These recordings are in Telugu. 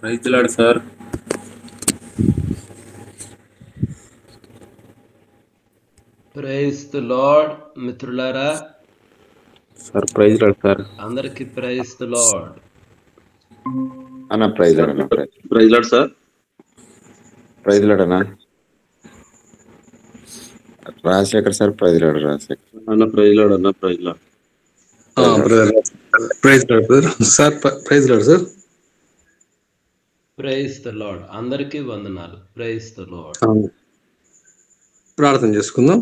Praise Lord sir. Praise the Lord మిత్రులారా, సార్ ప్రైజ్ లార్డ్ సార్. అందరికి ప్రైజ్ ది లార్డ్. అన్న ప్రైజ్ లార్డ్ అన్న. Praise Lord sir. Praise Lord అన్న. Rajasekhar sir praise Lord. Rajasekhar అన్న ప్రైజ్ లార్డ్ అన్న. Praise Lord. Praise Lord sir. Praise Lord sir. Praise the Lord. అందరికి వందనాలు. Praise the Lord. ప్రార్థన చేసుకుందాం.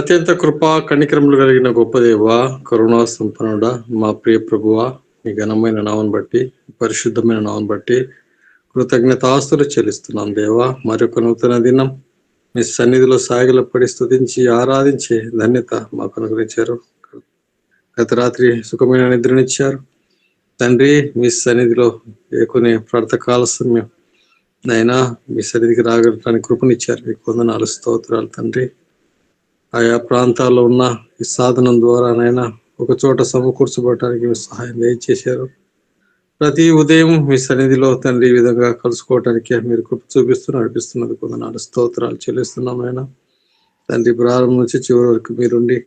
అత్యంత కృపా కనికరములు కలిగిన గొప్ప దేవ, కరుణా సంపన్నుడా, మా ప్రియ ప్రభువా, మీ ఘనమైన నామం బట్టి, పరిశుద్ధమైన నామం బట్టి కృతజ్ఞతాస్తులు చెల్లిస్తున్నాం దేవా. మరొక నూతన దినం మీ సన్నిధిలో సాగిలపడి స్తుతించి ఆరాధించే ధన్యత మాకు అనుగ్రహించారు. గత రాత్రి సుఖమైన నిద్రనిచ్చారు తండ్రి. మీ సన్నిధిలో ఏకునే ప్రార్థకాల సమయం నైనా మీ సన్నిధికి రాగలటానికి కృపనిచ్చారు. మీకు వందనాలు, స్తోత్రాలు తండ్రి. ఆయా ప్రాంతాల్లో ఉన్న ఈ సాధనం ద్వారా నైనా ఒక చోట సమకూర్చబడటానికి మీ సహాయం దయచేశారు. ప్రతి ఉదయం మీ సన్నిధిలో తండ్రి ఈ విధంగా కలుసుకోవటానికి మీరు కృప చూపిస్తూ నడిపిస్తున్నందుకు వందనాలు, స్తోత్రాలు చెల్లిస్తున్నాం నైనా తండ్రి. ప్రారంభం నుంచి చివరి వరకు మీరుండి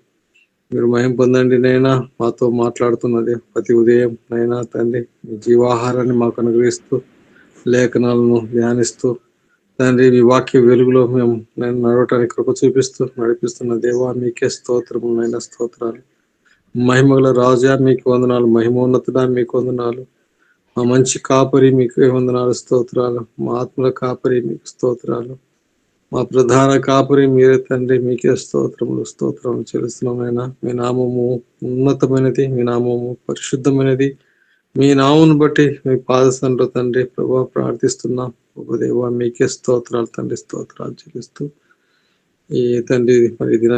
మీరు మహిమ పొందండి నైనా. మాతో మాట్లాడుతున్నది ప్రతి ఉదయం నైనా తండ్రి. మీ జీవాహారాన్ని మాకు అనుగ్రహిస్తూ లేఖనాలను ధ్యానిస్తూ తండ్రి మీ వాక్య వెలుగులో మేము నేను నడవటానికి కృప చూపిస్తూ నడిపిస్తున్న దేవా మీకే స్తోత్రములు నైనా, స్తోత్రాలు. మహిమగల రాజా మీకు వందనాలు, మహిమోన్నతుడా మీకు వందనాలు. మా మంచి కాపరి మీకు వందనాలు, స్తోత్రాలు. మా ఆత్మల కాపరి మీకు స్తోత్రాలు. మా ప్రధాన కాపరి మీరే తండ్రి, మీకే స్తోత్రములు, స్తోత్రములు చెల్లిస్తున్నామైనా. మీ నామము ఉన్నతమైనది, మీ నామము పరిశుద్ధమైనది. మీ నామమును బట్టి మీ పాదసంలో తండ్రి ప్రభా ప్రార్థిస్తున్నాం. ఒక దేవా మీకే స్తోత్రాలు తండ్రి, స్తోత్రాలు చెల్లిస్తూ ఈ తండ్రి మరి దిన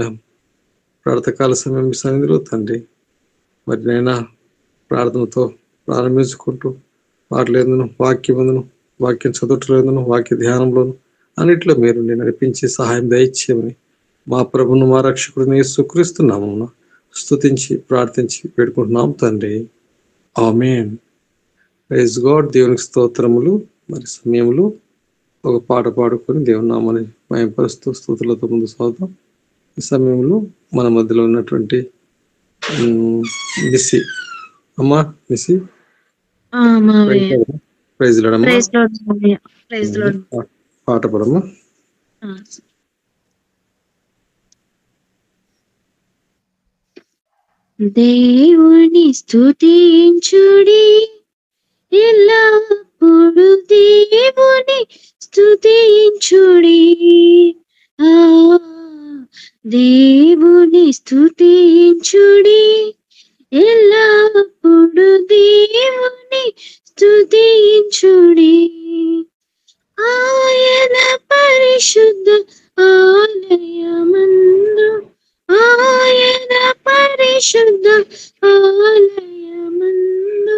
ప్రార్థకాల సమయం సన్నిధిలో తండ్రి మరి నైనా ప్రార్థనతో ప్రారంభించుకుంటూ వాటిలేందును వాక్యమందును వాక్యం చదువుటలేందును వాక్య ధ్యానంలోను అన్నిట్లో మీరు నడిపించి సహాయం దయచేయమని మా ప్రభును మా రక్షకుడిని యేసుక్రీస్తునామమున స్తుతించి ప్రార్థించి పెట్టుకుంటున్నాం తండ్రి. ఆమేన్. Praise God. దేవునికి స్తోత్రములు. మరి సమయంలో ఒక పాట పాడుకొని దేవుని నామాన్ని మహిమపరుస్తూ స్తుతులతో ముందు సాగుతాం. ఈ సమయంలో మన మధ్యలో ఉన్నటువంటి మిస్సి అమ్మా, మిస్సి ప్రైజ్ లార్డ్ అమ్మా. పాట పాడమ్మా. దేవుని స్తుతించుడి, ఎల్లప్పుడు దేవుని స్తుతించుడి. దేవుని స్తుతించుడి, ఎల్లప్పుడు దేవుని స్తుతించుడి. ఆయన పరిశుద్ధ ఆలయమందు, ఆయన పరిశుద్ధ ఆలయమందు,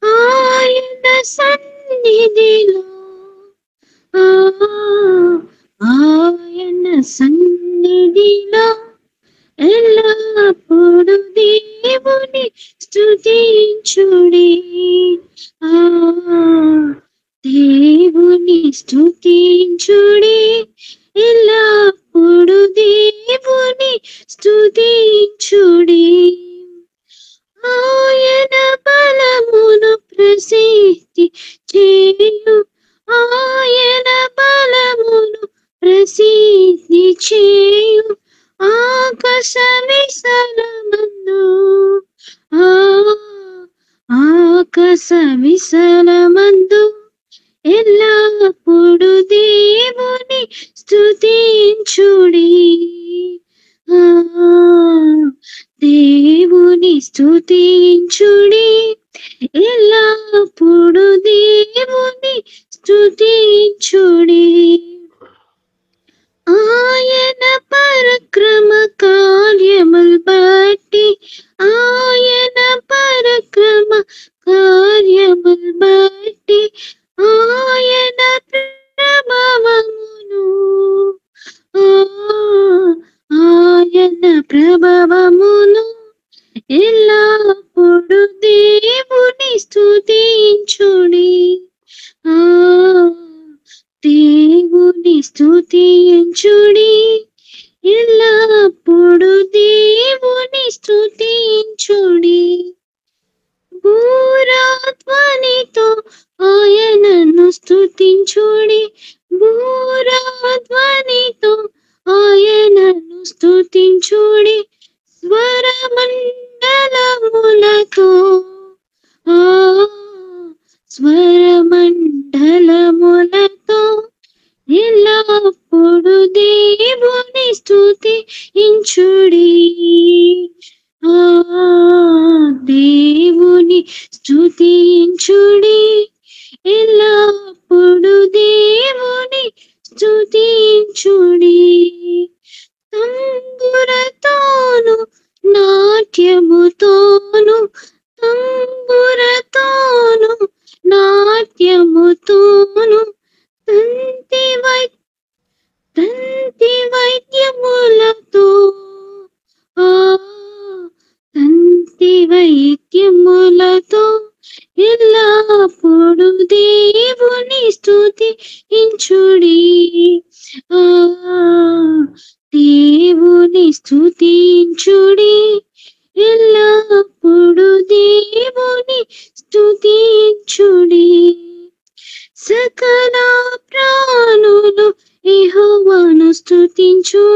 ఆయన సన్నిధిలో, ఆయన సన్నిధిలో ఎల్లప్పుడు దేవుని స్తుతించుడి. దేవుని స్తుతించుడి, ఎల్లప్పుడు దేవుని స్తుతించుడి. ఆయన బలమును ప్రసిద్ధి చేయు, ఆయన బలమును ప్రసిద్ధి చేయు. ఆకాశ విశాలమందు, ఆకాశ విశాలమందు ఎల్లప్పుడు దేవుని స్తుతించుడి. దేవుని స్తుతించుడి, ఎల్లప్పుడు దేవుని స్తుతించుడి. ఆయన పరక్రమ కార్యములు బట్టి, ఆయన పరక్రమ కార్యములు బట్టి, ఆయన ప్రభావమును, ఆయన ప్రభావము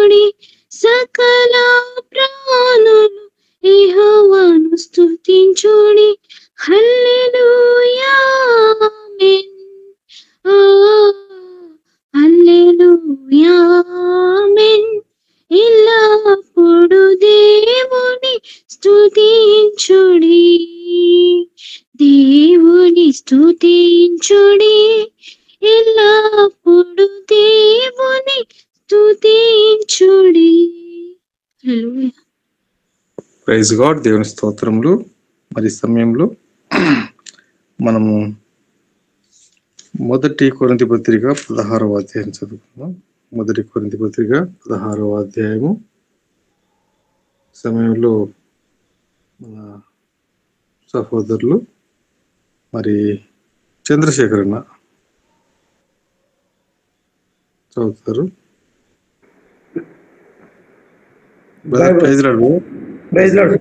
స్తుతించుడి, సకల ప్రాణులు యెహోవాను స్తుతించుడి. హల్లెలూయా ఆమేన్. ఆ హల్లెలూయా ఆమేన్. ఎల్లప్పుడు దేవుని స్తుతించుడి, దేవుని స్తుతించుడి, ఎల్లప్పుడు దేవుని స్తుతించుడి. హల్లెలూయా. Praise God. దేవుని స్తోత్రములు. మరి ఈ సమయంలో మనము 1 కొరింథీ పత్రిక 16వ అధ్యాయం చదువుకుందాం. 1 కొరింథీ పత్రిక 16వ అధ్యాయము సమయంలో మన సహోదరులు మరి చంద్రశేఖర్ అన్న చదువుతారు. Praise lord.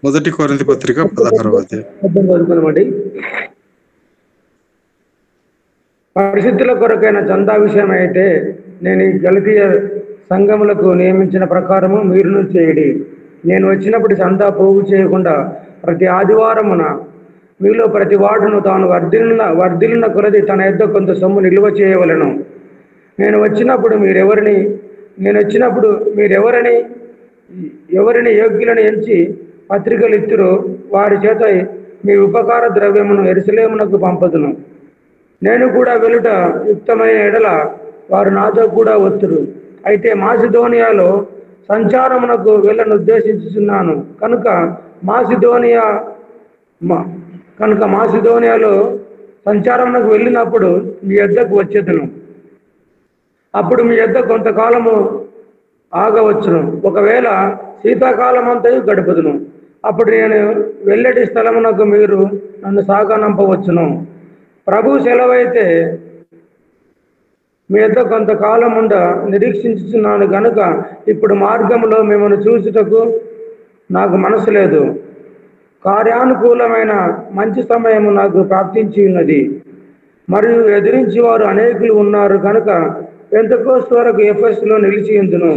1 కొరింథీ పత్రిక 16వ అధ్యాయం. పరిశుద్ధుల కొరకైన చందా విషయం అయితే నేను ఈ గలతీయ సంఘములకు నియమించిన ప్రకారము మీరును చేయడి. నేను వచ్చినప్పుడు చందా పోగు చేయకుండా ప్రతి ఆదివారమున మీలో ప్రతి వాడును తాను వర్ధిల్లిన కొలది తన యొద్ద కొంత సొమ్ము నిల్వ చేయవలెను. నేను వచ్చినప్పుడు ఎవరిని యోగ్యులను ఎంచి పత్రికలు ఇత్తురో వారి చేత మీ ఉపకార ద్రవ్యమును యెరూషలేమునకు పంపదును. నేను కూడా వెలుట యుక్తమైన ఎడల వారు నాతో కూడా వత్తురు. అయితే మాసిదోనియాలో సంచారమునకు వెళ్ళను ఉద్దేశించుచున్నాను కనుక మాసిదోనియాలో సంచారమునకు వెళ్ళినప్పుడు మీ యొద్దకు వచ్చేదను. అప్పుడు మీ యొద్ద కొంతకాలము ఆగవచ్చును. ఒకవేళ శీతాకాలం అంతయు గడుపుదును. అప్పుడు నేను వెళ్ళటి స్థలమునకు మీరు నన్ను సాగనంపవచ్చును. ప్రభు సెలవైతే మీ యొద్ద కొంతకాలం నిరీక్షించుచున్నాను గనుక ఇప్పుడు మార్గంలో మిమ్మల్ని చూచుటకు నాకు మనసు లేదు. కార్యానుకూలమైన మంచి సమయము నాకు ప్రాప్తించి ఉన్నది. మరియు ఎదిరించి వారు అనేకులు ఉన్నారు కనుక పెంతెకోస్తు వరకు ఎఫెసులో నిలిచి ఉందును.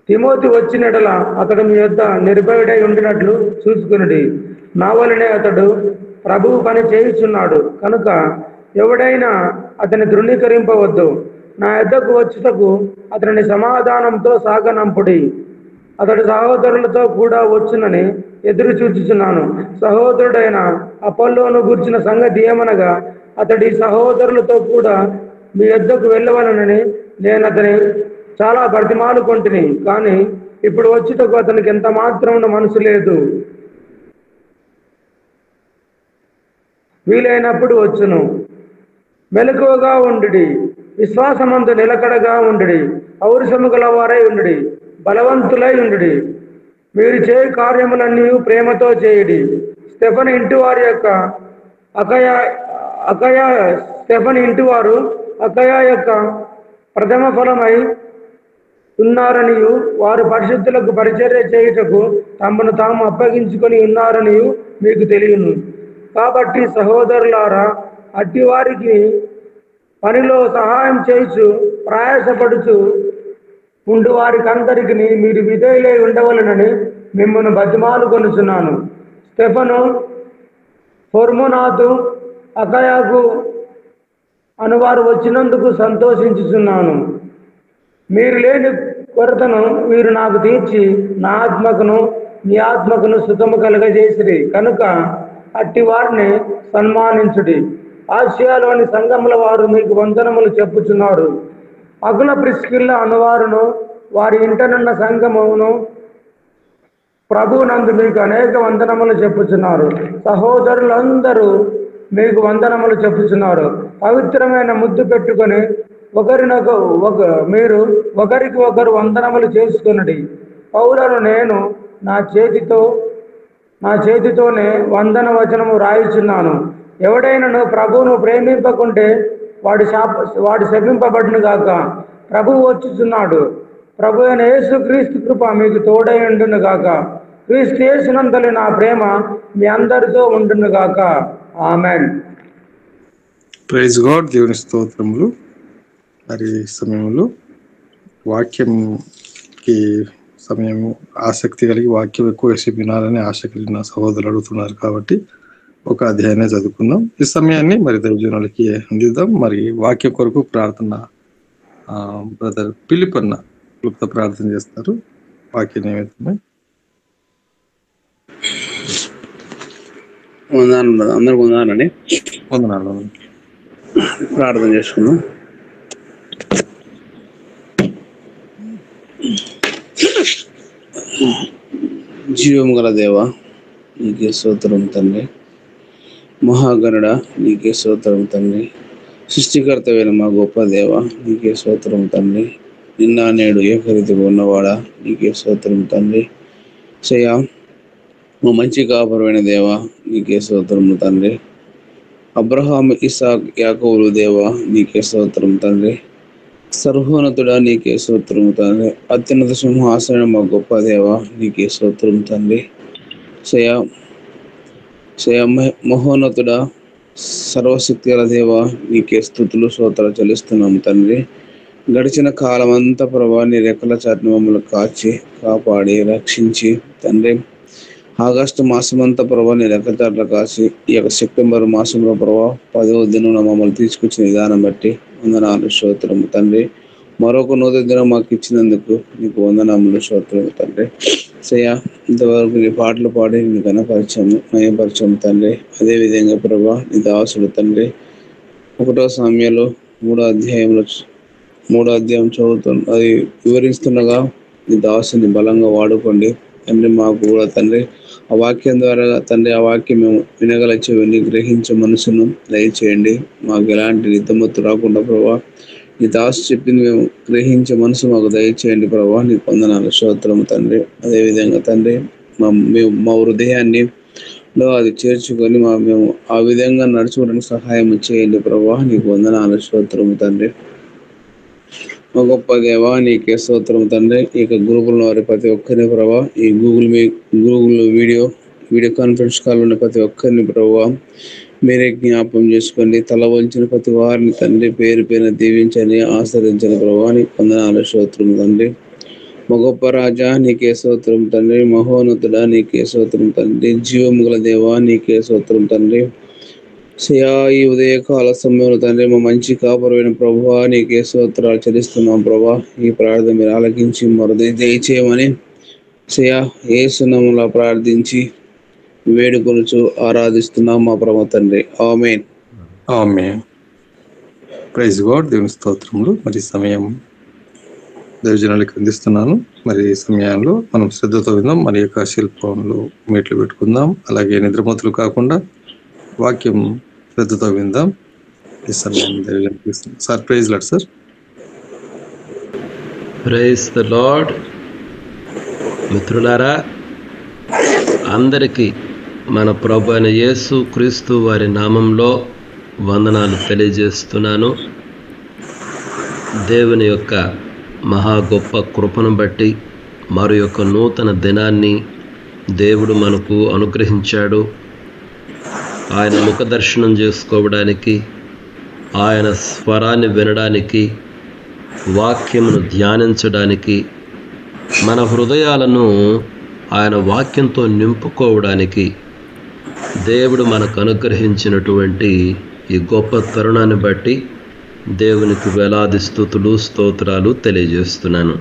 తిమోతి వచ్చినడల అతడు మీ యొద్ద నిర్భయుడై ఉండినట్లు చూసుకునుడి. నా వలనే అతడు ప్రభువు పని చేయుచున్నాడు కనుక ఎవడైనా అతన్ని తృణీకరింపవద్దు. నా యొద్దకు వచ్చుటకు అతనిని సమాధానంతో సాగనంపుడి. అతడు సహోదరులతో కూడా వచ్చునని ఎదురు చూచుచున్నాను. సహోదరుడైన అపొల్లోను గూర్చిన సంగతి ఏమనగా అతడి సహోదరులతో కూడా మీ యొద్దకు వెళ్ళవలనని నేను అతని చాలా బ్రతిమాలుకొంటిని. కానీ ఇప్పుడు వచ్చుటకు అతనికి ఎంత మాత్రం మనసు లేదు. వీలైనప్పుడు వచ్చును. మెలకువగా ఉండుడి, విశ్వాసమందు నిలకడగా ఉండుడి, పౌరుషము గల వారై ఉండుడి, బలవంతులై ఉండుడి. మీరు చేయ కార్యములన్నీ ప్రేమతో చేయుడి. స్టెఫన్ ఇంటివారు అకయ యొక్క ప్రథమ ఫలమై ఉన్నారనియు వారు పరిశుద్ధులకు పరిచర్య చేయుటకు తమను తాము అప్పగించుకొని ఉన్నారనియు మీకు తెలియను. కాబట్టి సహోదరులారా, అట్టి వారికి పనిలో సహాయం చేయుచు ప్రయాసపడుచు ఉండు వారికందరికి మీరు విధేయులై ఉండవలనని మిమ్మల్ని బతిమాలుకొనుచున్నాను. స్టెఫను, ఫొర్మోనాతు, అకయాకు అనువారు వచ్చినందుకు సంతోషించుచున్నాను. మీరు లేని కొరతను వీరు నాకు తీర్చి నా ఆత్మకును మీ ఆత్మకును సుఖము కలుగజేసిరి కనుక అట్టి వారిని సన్మానించుడి. ఆసియాలోని సంఘముల వారు మీకు వందనములు చెప్పుచున్నారు. అగుల ప్రిస్కిల్ల అనువారును వారి ఇంటనున్న సంఘమును ప్రభువునందు మీకు అనేక వందనములు చెప్పుచున్నారు. సహోదరులందరూ మీకు వందనములు చెప్పుచున్నారు. పవిత్రమైన ముద్దు పెట్టుకొని మీరు ఒకరికి ఒకరు వందనములు చేసుకొనుడి. పౌలను నేను నా చేతితోనే వందన వచనము రాయిచున్నాను. ఎవడైనను ప్రభువును ప్రేమింపకుంటే వాడు శపింపబడును గాక. ప్రభువు వచ్చుచున్నాడు. ప్రభు అయిన యేసు క్రీస్తు కృప మీకు తోడై ఉండును గాక. క్రీస్తు యేసునందలి నా ప్రేమ మీ అందరితో ఉండును గాక. ఆమేన్. Praise God. దేవుని స్తోత్రములు. మరి సమయంలో వాక్యంకి సమయం ఆసక్తి కలిగి వాక్యం ఎక్కువసేపు వినాలని ఆశ కలిగిన సహోదరులు అడుగుతున్నారు కాబట్టి ఒక అధ్యాయాన్ని చదువుకుందాం. ఈ సమయాన్ని మరి దైవజనులకి అందిద్దాం. మరి వాక్యం కొరకు ప్రార్థన బ్రదర్ ఫిలిప్ అన్న క్లుప్త ప్రార్థన చేస్తారు. వాక్య నిమిత్తమై అందరికి వందనాలండి. వందనాలు. ప్రార్థన చేసుకుందాం. జీవము గల దేవ, నీకే స్తోత్రం తండ్రి. మహాగణుడ, నీకే స్తోత్రం తండ్రి. సృష్టికర్తమైన మా గొప్ప దేవ, నీకే స్తోత్రం తండ్రి. నిన్న నేడు ఏకరీతిగా ఉన్నవాడా, నీకే స్తోత్రం తండ్రి. సయ్యా, మా మంచి కాపురమైన దేవ, నీకే స్తోత్రం తండ్రి. అబ్రహాం, ఇసాక్, యాకోబులు దేవ, నీకే స్తోత్రం తండ్రి. సర్వోన్నతుడా, నీకే స్తోత్రం తండ్రి. అత్యున్నత సింహాసనం మా గొప్ప దేవ, నీకే స్తోత్రం తండ్రి. మహోన్నతుడా, సర్వశక్తి గల దేవ, నీకే స్తుతులు స్తోత్రాలు చెల్లిస్తున్నాము తండ్రి. గడిచిన కాలం అంతా ప్రభా, నీ రెక్కల చాటున మమ్మల్ని కాచి కాపాడి రక్షించి తండ్రి, ఆగస్టు మాసం అంతా ప్రభా నీ రెక్కల చాటున కాచి ఈ యొక్క సెప్టెంబర్ మాసంలో ప్రభా 10వ దినం మమ్మల్ని తీసుకొచ్చిన విధానం బట్టి వందనాలు స్తోత్రము తండ్రి. మరొక నూతన దినం మాకు ఇచ్చినందుకు నీకు వందనములు స్తోత్రము తండ్రి. సయ్యా, ఇంతవరకు నీ పాటలు పాడి నీ ఘనపరిచయము నయపరిచయం తండ్రి. అదేవిధంగా ప్రభా నీ దాసుడు తండ్రి 1వ సామ్యాలు 3వ అధ్యాయం అది వివరిస్తుండగా నీ దాసుని బలంగా వాడుకోండి తండ్రి. మాకు కూడా తండ్రి ఆ వాక్యం ద్వారా తండ్రి ఆ వాక్యం మేము వినగల చెవిని గ్రహించే మనసును దయచేయండి. మాకు ఎలాంటి నిద్దమత్తు రాకుండా ప్రభా నీ దాసు చెప్పింది మేము గ్రహించే మనసు మాకు దయచేయండి ప్రభా. నీకు వందనాలు స్తోత్రము తండ్రి. అదేవిధంగా తండ్రి మా హృదయాన్ని అది చేర్చుకొని మేము ఆ విధంగా నడుచుకోవడానికి సహాయం చేయండి ప్రభా. నీకు వందనాలు స్తోత్రము తండ్రి. మా గొప్ప దేవా, నీకే స్తోత్రం తండ్రి. ఇక గ్రూపుల్లో వారి ప్రతి ఒక్కరిని ప్రభా, ఈ గూగుల్ వీడియో కాన్ఫరెన్స్ కాల్ ఉన్న ప్రతి ఒక్కరిని ప్రభా మీరే జ్ఞాపం చేసుకోండి. తల వంచిన ప్రతి వారిని తండ్రి పేరు పేరున దీవించని ఆశ్రయించని ప్రభా. నీకు వందనాలు స్తోత్రం తండ్రి. మా గొప్ప రాజా, నీకే స్తోత్రం తండ్రి. మహోన్నతుడా, నీకే స్తోత్రం తండ్రి. జీవము గల దేవా, నీకే స్తోత్రం తండ్రి. ఈ ఉదయకాల సమయంలో తండ్రి మా మంచి కాపురమైన ప్రభువా, నీకే స్తోత్రాలు చెల్లిస్తున్నాం ప్రభా. ఈ ప్రార్థన మీరు ఆలకించి దయచేయమని యేసు నామములో ప్రార్థించి వేడుకొనుచు ఆరాధిస్తున్నాం మా ప్రభు తండ్రి. ఆమేన్. ఆమేన్. Praise God. దేవుని స్తోత్రములు. మరి సమయం దైవజనులకు అందిస్తున్నాను. మరి ఈ సమయంలో మనం శ్రద్ధతో విందాం. మరి యొక్క శిల్పంలో మీట్లు పెట్టుకుందాం. అలాగే నిద్రమతులు కాకుండా వాక్యం శ్రద్ధతో విందాం. ఈ సమయం దైవజనులకు sir. Praise Lord sir. Praise the Lord. మిత్రులారా, అందరికీ మన ప్రభు అయిన యేసు క్రీస్తు వారి నామంలో వందనాలు తెలియజేస్తున్నాను. దేవుని యొక్క మహా గొప్ప కృపను బట్టి మరి యొక్క నూతన దినాన్ని దేవుడు మనకు అనుగ్రహించాడు. ఆయన ముఖ దర్శనం చేసుకోవడానికి, ఆయన స్వరాన్ని వినడానికి, వాక్యమును ధ్యానించడానికి, మన హృదయాలను ఆయన వాక్యంతో నింపుకోవడానికి దేవుడు మనకు అనుగ్రహించినటువంటి ఈ గొప్ప తరుణాన్ని బట్టి దేవునికి వేలాది స్తుతులు స్తోత్రాలు తెలియజేస్తున్నాను.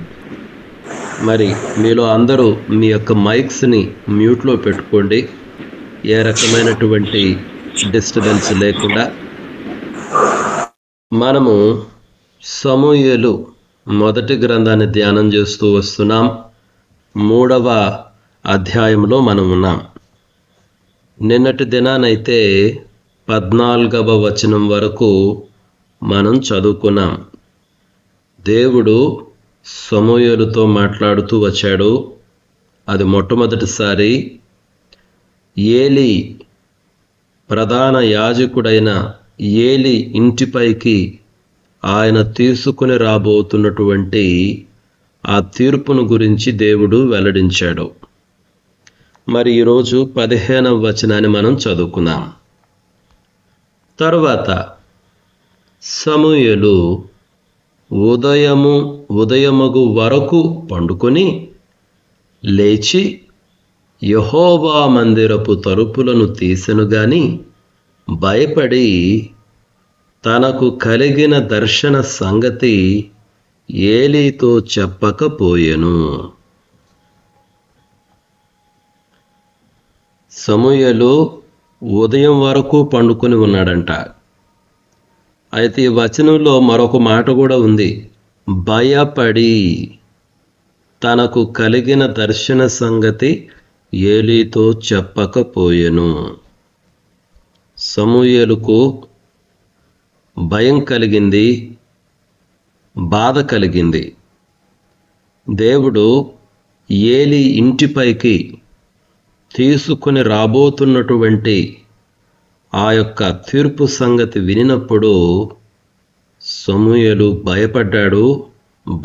మరి మీలో అందరూ మీ యొక్క మైక్స్ని మ్యూట్లో పెట్టుకోండి, ఏ రకమైనటువంటి డిస్టర్బెన్స్ లేకుండా. మనము సమూయేలు మొదటి గ్రంథాన్ని ధ్యానం చేస్తూ వస్తున్నాం. 3వ అధ్యాయంలో మనం ఉన్నాం. నిన్నటి దినానైతే 14వ వచనం వరకు మనం చదువుకున్నాం. దేవుడు సమూయేలుతో మాట్లాడుతూ వచ్చాడు. అది మొట్టమొదటిసారి ఏలీ, ప్రధాన యాజకుడైన ఏలీ ఇంటిపైకి ఆయన తీసుకుని రాబోతున్నటువంటి ఆ తీర్పును గురించి దేవుడు వెల్లడించాడు. మరి ఈరోజు 15వ వచనాన్ని మనం చదువుకున్నాం. తరువాత సమూయేలు ఉదయమగు వరకు పండుకొని లేచి యెహోవా మందిరపు తలుపులను తీసెను గాని భయపడి తనకు కలిగిన దర్శన సంగతి ఏలీతో చెప్పకపోయెను. సమూయేలు ఉదయం వరకు పండుకొని ఉన్నాడంట. అయితే ఈ వచనంలో మరొక మాట కూడా ఉంది. భయపడి తనకు కలిగిన దర్శన సంగతి ఏలీతో చెప్పకపోయెను. సమూయేలుకు భయం కలిగింది, బాధ కలిగింది. దేవుడు ఏలీ ఇంటిపైకి తీసుకుని రాబోతున్నటువంటి ఆ యొక్క తీర్పు సంగతి వినినప్పుడు సమూయేలు భయపడ్డాడు,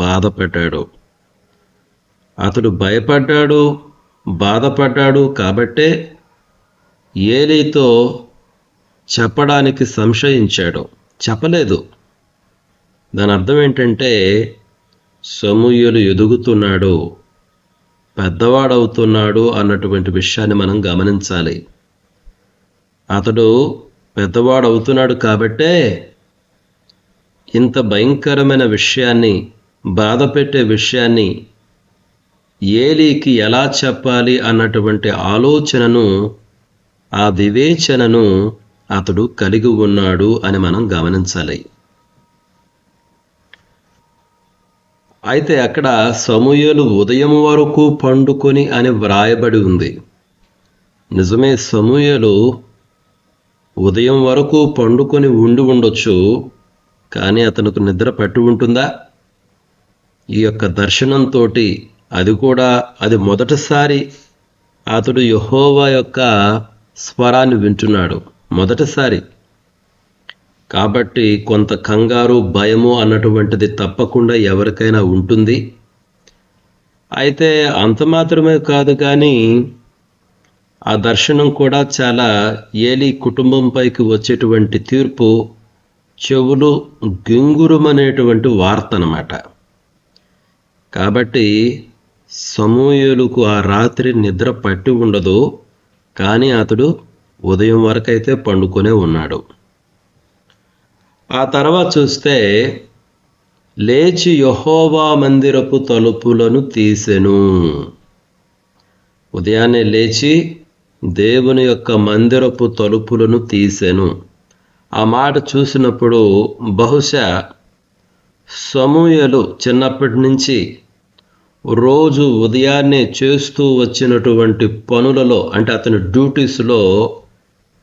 బాధపడ్డాడు. అతడు భయపడ్డాడు, బాధపడ్డాడు కాబట్టే ఏలీతో చెప్పడానికి సంశయించాడు, చెప్పలేదు. దాని అర్థం ఏంటంటే సమూయేలు ఎదుగుతున్నాడు, పెద్దవాడవుతున్నాడు అన్నటువంటి విషయాన్ని మనం గమనించాలి. అతడు పెద్దవాడవుతున్నాడు కాబట్టే ఇంత భయంకరమైన విషయాన్ని, బాధ పెట్టే విషయాన్ని ఏలీకి ఎలా చెప్పాలి అన్నటువంటి ఆలోచనను, ఆ వివేచనను అతడు కలిగి ఉన్నాడు అని మనం గమనించాలి. అయితే అక్కడ సమూయేలు ఉదయం వరకు పండుకొని అని వ్రాయబడి ఉంది. నిజమే, సమూయేలు ఉదయం వరకు పండుకొని ఉండొచ్చు, కానీ అతనికి నిద్ర పట్టి ఉంటుందా? ఈ యొక్క దర్శనంతో అది మొదటిసారి అతడు యెహోవా యొక్క స్వరాన్ని వింటున్నాడు, మొదటిసారి. కాబట్టి కొంత కంగారు, భయము అన్నటువంటిది తప్పకుండా ఎవరికైనా ఉంటుంది. అయితే అంత మాత్రమే కాదు, కానీ ఆ దర్శనం కూడా చాలా ఏలీ కుటుంబంపైకి వచ్చేటువంటి తీర్పు, చెవులు గింగురుమనేటువంటి వార్త అన్నమాట. కాబట్టి సమూయేలుకు ఆ రాత్రి నిద్ర పట్టి ఉండదు, కానీ అతడు ఉదయం వరకైతే పండుకొనే ఉన్నాడు. ఆ తర్వాత చూస్తే లేచి యెహోవా మందిరపు తలుపులను తీసెను. ఉదయాన్నే లేచి దేవుని యొక్క మందిరపు తలుపులను తీసెను. ఆ మాట చూసినప్పుడు బహుశా సమూయేలు చిన్నప్పటి నుంచి రోజు ఉదయాన్నే చేస్తూ వచ్చినటువంటి పనులలో, అంటే అతని డ్యూటీస్లో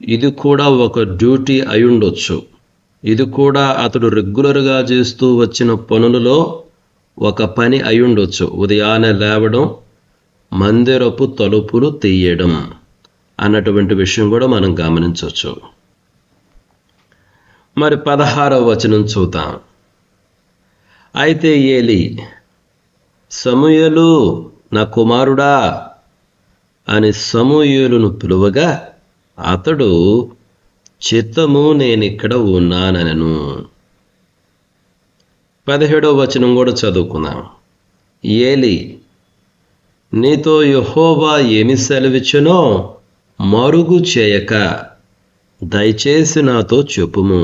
ఇది కూడా ఒక డ్యూటీ అయి ఉండొచ్చు. ఇది కూడా అతడు రెగ్యులర్గా చేస్తూ వచ్చిన పనులలో ఒక పని అయి ఉండొచ్చు. ఉదయాన్నే లేవడం, మందిరపు తలుపులు తీయడం అన్నటువంటి విషయం కూడా మనం గమనించవచ్చు. మరి 16వ వచనం చూద్దాం. అయితే ఏలీ, సమూయేలు నా కుమారుడా అని సమూయేలును పిలువగా అతడు చిత్తము నేనిక్కడ ఉన్నానను. 17వ వచనం కూడా చదువుకుందాం. ఏలీ, నీతో యెహోవా ఏమి సెలవిచ్చునో మరుగు చేయక దయచేసి నాతో చెప్పుము.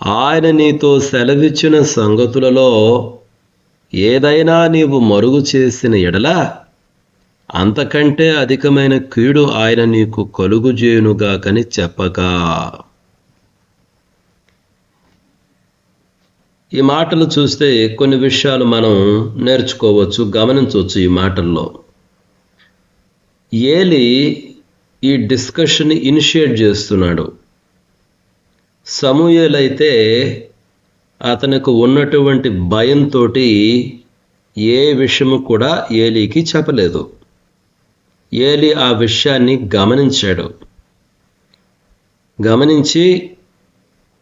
ఆయన నీతో సెలవిచ్చిన సంగతులలో ఏదైనా నీవు మరుగు చేసిన ఎడల అంతకంటే అధికమైన కీడు ఆయన నీకు కలుగుజేయునుగాకని చెప్పగా. ఈ మాటలు చూస్తే కొన్ని విషయాలు మనం నేర్చుకోవచ్చు, గమనించవచ్చు. ఈ మాటల్లో ఏలీ ఈ డిస్కషన్ ఇనిషియేట్ చేస్తున్నాడు. సమూయేలు అయితే అతనికి ఉన్నటువంటి భయంతో ఏ విషయము కూడా ఏలీకి చెప్పలేదు. ఏలీ ఆ విషయాన్ని గమనించాడు. గమనించి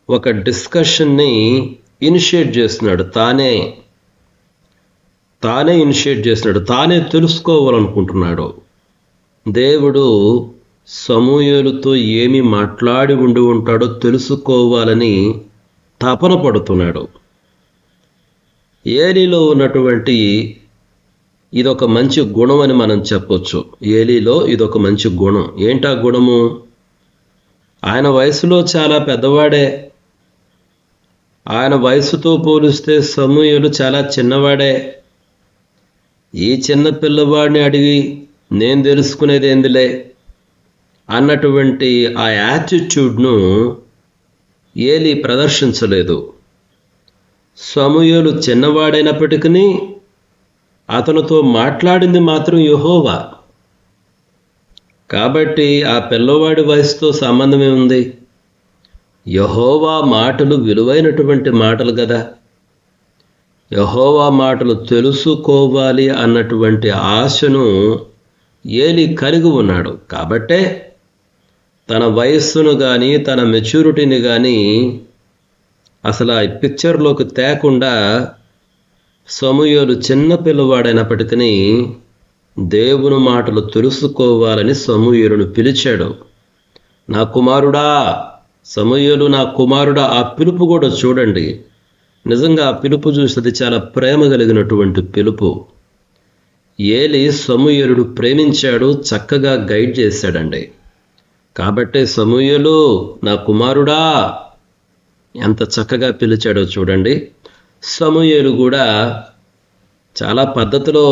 ఒక డిస్కషన్ని ఇనిషియేట్ చేస్తున్నాడు. తానే ఇనిషియేట్ చేస్తున్నాడు, తానే తెలుసుకోవాలనుకుంటున్నాడు. దేవుడు సమూయేలుతో ఏమి మాట్లాడి ఉండి ఉంటాడో తెలుసుకోవాలని తపన పడుతున్నాడు. ఏలీలో ఉన్నటువంటి ఇదొక మంచి గుణం అని మనం చెప్పొచ్చు. ఏలీలో ఇదొక మంచి గుణం. ఏంటా గుణము? ఆయన వయసులో చాలా పెద్దవాడే. ఆయన వయసుతో పోలిస్తే సమూయేలు చాలా చిన్నవాడే. ఈ చిన్న పిల్లవాడిని అడిగి నేను తెలుసుకునేది ఏందిలే అన్నటువంటి ఆ యాటిట్యూడ్ను ఏలీ ప్రదర్శించలేదు. సమూయేలు చిన్నవాడైనప్పటికీ అతనితో మాట్లాడింది మాత్రం యెహోవా. కాబట్టి ఆ పిల్లవాడి వయసుతో సంబంధమే ఉంది. యెహోవా మాటలు విలువైనటువంటి మాటలు కదా. యెహోవా మాటలు తెలుసుకోవాలి అన్నటువంటి ఆశను ఏలీ కలిగి ఉన్నాడు. కాబట్టే తన వయస్సును కానీ తన మెచ్యూరిటీని కానీ అసలు ఆ పిక్చర్లోకి తేకుండా సమూయేలు చిన్న పిల్లవాడైనప్పటికీ దేవుని మాటలు తెలుసుకోవాలని సమూయేలును పిలిచాడు. నా కుమారుడా, సమూయేలు నా కుమారుడా. ఆ పిలుపు కూడా చూడండి. నిజంగా ఆ పిలుపు చూసేది చాలా ప్రేమ కలిగినటువంటి పిలుపు. ఏలీ సమూయేలును ప్రేమించాడు, చక్కగా గైడ్ చేశాడండి. కాబట్టే సమూయేలు నా కుమారుడా ఎంత చక్కగా పిలిచాడో చూడండి. సమూయేలు కూడా చాలా పద్ధతిలో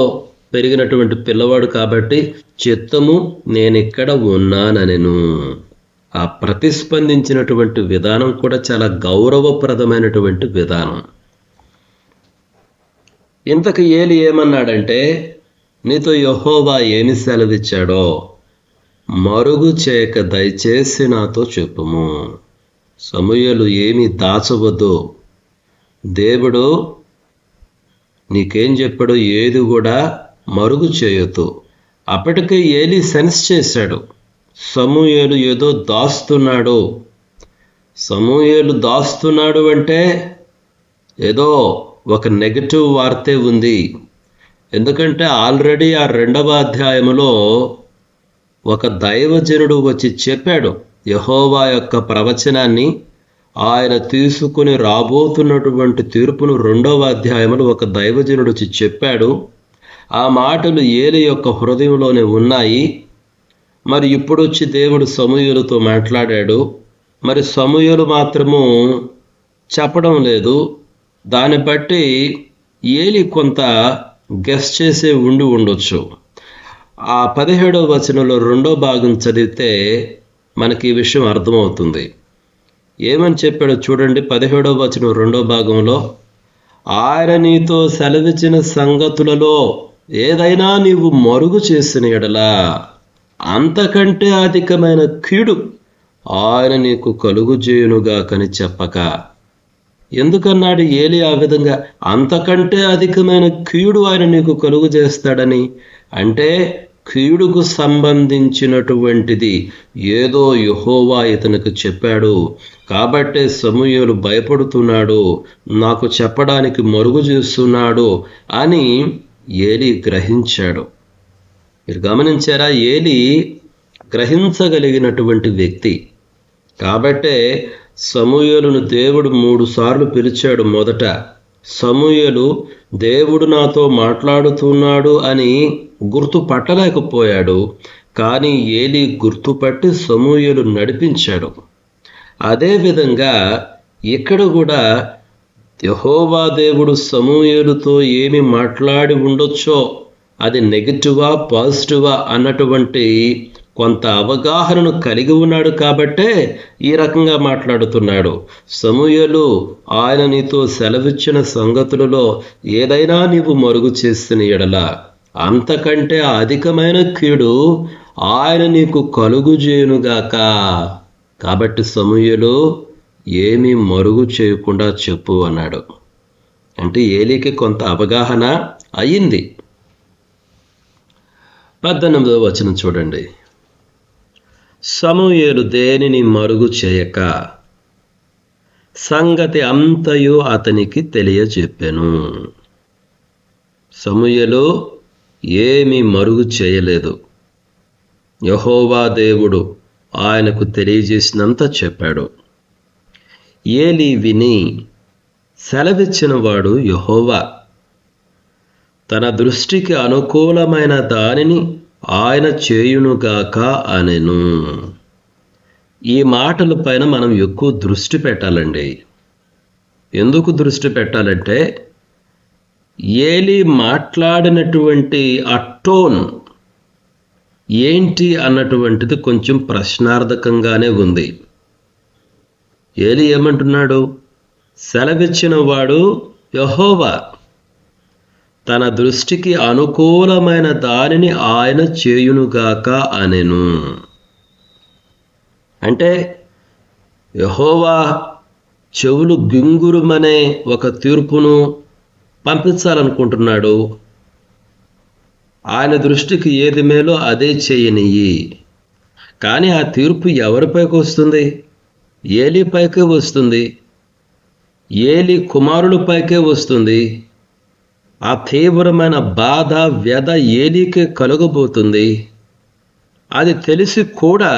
పెరిగినటువంటి పిల్లవాడు కాబట్టి చిత్తము నేనిక్కడ ఉన్నానెను. ఆ ప్రతిస్పందించినటువంటి విధానం కూడా చాలా గౌరవప్రదమైనటువంటి విధానం. ఇంతకు ఏలీ ఏమన్నాడంటే, నీతో యెహోవా ఏమి సెలవిచ్చాడో మరుగు చేయక దయచేసి నాతో చెప్పుము. సమూయేలు ఏమీ దాచవద్దు. దేవుడు నీకేం చెప్పాడో ఏది కూడా మరుగు చేయొద్దు. అప్పటికే ఏలీ సెన్స్ చేశాడు సమూయేలు ఏదో దాస్తున్నాడు. సమూయేలు దాస్తున్నాడు అంటే ఏదో ఒక నెగటివ్ వార్తే ఉంది. ఎందుకంటే ఆల్రెడీ ఆ 2వ అధ్యాయములో ఒక దైవజనుడు వచ్చి చెప్పాడు యెహోవా యొక్క ప్రవచనాన్ని. ఆయన తీసుకుని రాబోతున్నటువంటి తీర్పును 2వ అధ్యాయంలో ఒక దైవజనుడు వచ్చి చెప్పాడు. ఆ మాటలు ఏలీ యొక్క హృదయంలోనే ఉన్నాయి. మరి ఇప్పుడు వచ్చి దేవుడు సమూయేలుతో మాట్లాడాడు. మరి సమూయేలు మాత్రము చెప్పడం లేదు. దాన్ని బట్టి ఏలీ కొంత గెస్ చేసే ఉండొచ్చు. ఆ 17వ వచనంలో 2వ భాగం చదివితే మనకి ఈ విషయం అర్థమవుతుంది. ఏమని చెప్పాడో చూడండి. 17వ వచనం 2వ భాగంలో, ఆయన నీతో సెలవిచ్చిన సంగతులలో ఏదైనా నీవు మరుగు చేసిన ఎడలా అంతకంటే అధికమైన కీడు ఆయన నీకు కలుగుజేయునుగాకని చెప్పక. ఎందుకన్నాడు ఏలీ ఆ విధంగా? అంతకంటే అధికమైన కీడు ఆయన నీకు కలుగు చేస్తాడని. అంటే కీడుకు సంబంధించినటువంటిది ఏదో యెహోవా ఇతనికి చెప్పాడు. కాబట్టే సమూయేలు భయపడుతున్నాడు, నాకు చెప్పడానికి మరుగు చేస్తున్నాడు అని ఏలీ గ్రహించాడు. మీరు గమనించారా? ఏలీ గ్రహించగలిగినటువంటి వ్యక్తి. కాబట్టే సమూయేలును దేవుడు 3 సార్లు పిలిచాడు. మొదట సమూయేలు దేవుడు నాతో మాట్లాడుతున్నాడు అని గుర్తుపట్టలేకపోయాడు. కానీ ఏలీ గుర్తుపట్టి సమూయేలు నడిపించాడు. అదేవిధంగా ఇక్కడ కూడా యెహోవా దేవుడు సమూయేలుతో ఏమి మాట్లాడి ఉండొచ్చో అది నెగిటివా పాజిటివా అన్నటువంటి కొంత అవగాహనను కలిగి ఉన్నాడు. కాబట్టే ఈ రకంగా మాట్లాడుతున్నాడు. సమూయేలు, ఆయన నీతో సెలవిచ్చిన సంగతులలో ఏదైనా నీవు మరుగు చేసిన ఎడల అంతకంటే అధికమైన కీడు ఆయన నీకు కలుగుజేయునుగాక. కాబట్టి సమూయేలు ఏమీ మరుగు చేయకుండా చెప్పు అన్నాడు. అంటే ఏలీకి కొంత అవగాహన అయింది. 18వ వచనం చూడండి. సమూయేలు దేనిని మరుగు చేయక సంగతి అంతయు అతనికి తెలియజెప్పెను. సమూయేలు ఏమీ మరుగు చేయలేదు. యెహోవా దేవుడు ఆయనకు తెలియజేసినంత చెప్పాడు. ఏలీ విని సెలవిచ్చిన వాడు యెహోవా. తన దృష్టికి అనుకూలమైన దానిని ఆయన చేయునుగాక అనెను. ఈ మాటల పైన మనం ఎక్కువ దృష్టి పెట్టాలండి. ఎందుకు దృష్టి పెట్టాలంటే ఏలీ మాట్లాడినటువంటి ఆ టోన్ ఏంటి అన్నటువంటిది కొంచెం ప్రశ్నార్థకంగానే ఉంది. ఏలీ ఏమంటున్నాడు? సెలవిచ్చిన వాడు యెహోవా, తన దృష్టికి అనుకూలమైన దానిని ఆయన చేయునుగాక అనెను. అంటే యెహోవా చెవులు గింగురుమనే ఒక తీర్పును పంపించాలనుకుంటున్నాడు. ఆయన దృష్టికి ఏది మేలో అదే చేయనియ్యి. కానీ ఆ తీర్పు ఎవరిపైకి వస్తుంది? ఏలీపైకే వస్తుంది, ఏలీ కుమారులపైకే వస్తుంది. ఆ తీవ్రమైన బాధ వ్యధ ఏలీకే కలుగబోతుంది. అది తెలిసి కూడా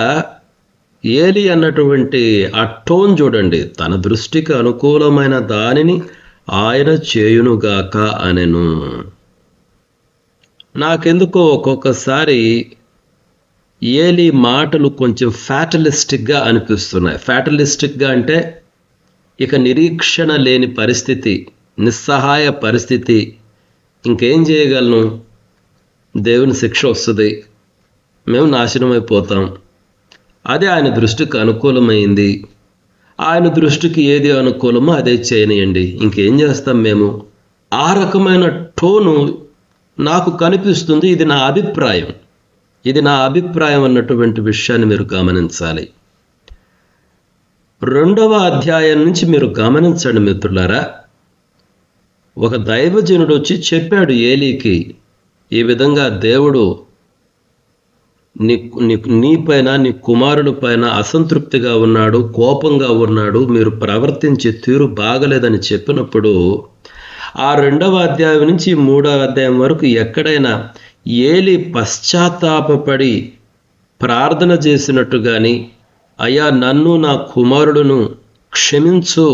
ఏలీ అన్నటువంటి ఆ టోన్ చూడండి, తన దృష్టికి అనుకూలమైన దానిని ఆయన చేయునుగాక అనెను. నాకెందుకో ఒక్కొక్కసారి ఏలీ మాటలు కొంచెం ఫ్యాటలిస్టిక్గా అనిపిస్తున్నాయి. ఫ్యాటలిస్టిక్గా అంటే ఇక నిరీక్షణ లేని పరిస్థితి, నిస్సహాయ పరిస్థితి. ఇంకేం చేయగలను? దేవుని శిక్ష వస్తుంది, మేము నాశనం అయిపోతాం. అదే ఆయన దృష్టికి అనుకూలమైంది. ఆయన దృష్టికి ఏది అనుకూలమో అదే చేయనియండి, ఇంకేం చేస్తాం మేము. ఆ రకమైన టోను నాకు కనిపిస్తుంది. ఇది నా అభిప్రాయం, ఇది నా అభిప్రాయం అన్నటువంటి విషయాన్ని మీరు గమనించాలి. 2వ అధ్యాయం నుంచి మీరు గమనించండి మిత్రులారా. ఒక దైవజనుడు వచ్చి చెప్పాడు ఏలీకి, ఈ విధంగా దేవుడు నీపైన నీ కుమారుల పైన అసంతృప్తిగా ఉన్నాడు, కోపంగా ఉన్నాడు, మీరు ప్రవర్తించే తీరు బాగలేదని చెప్పినప్పుడు ఆ 2వ అధ్యాయం నుంచి 3వ అధ్యాయం వరకు ఎక్కడైనా ఏలీ పశ్చాత్తాపపడి ప్రార్థన చేసినట్టు కానీ, అయ్యా నన్ను నా కుమారుడును క్షమించు,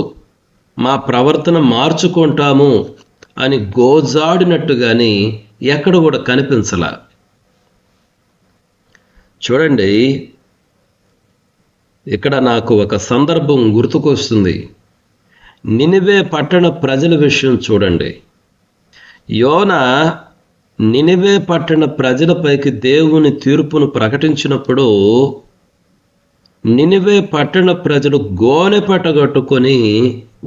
మా ప్రవర్తన మార్చుకుంటాము అని గోజాడినట్టు కానీ ఎక్కడ కూడా కనిపించలా. చూడండి, ఇక్కడ నాకు ఒక సందర్భం గుర్తుకొస్తుంది. నినివే పట్టణ ప్రజల విషయం చూడండి. యోనా నినివే పట్టణ ప్రజలపైకి దేవుని తీర్పును ప్రకటించినప్పుడు నినివే పట్టణ ప్రజలు గోనె పట్టగట్టుకొని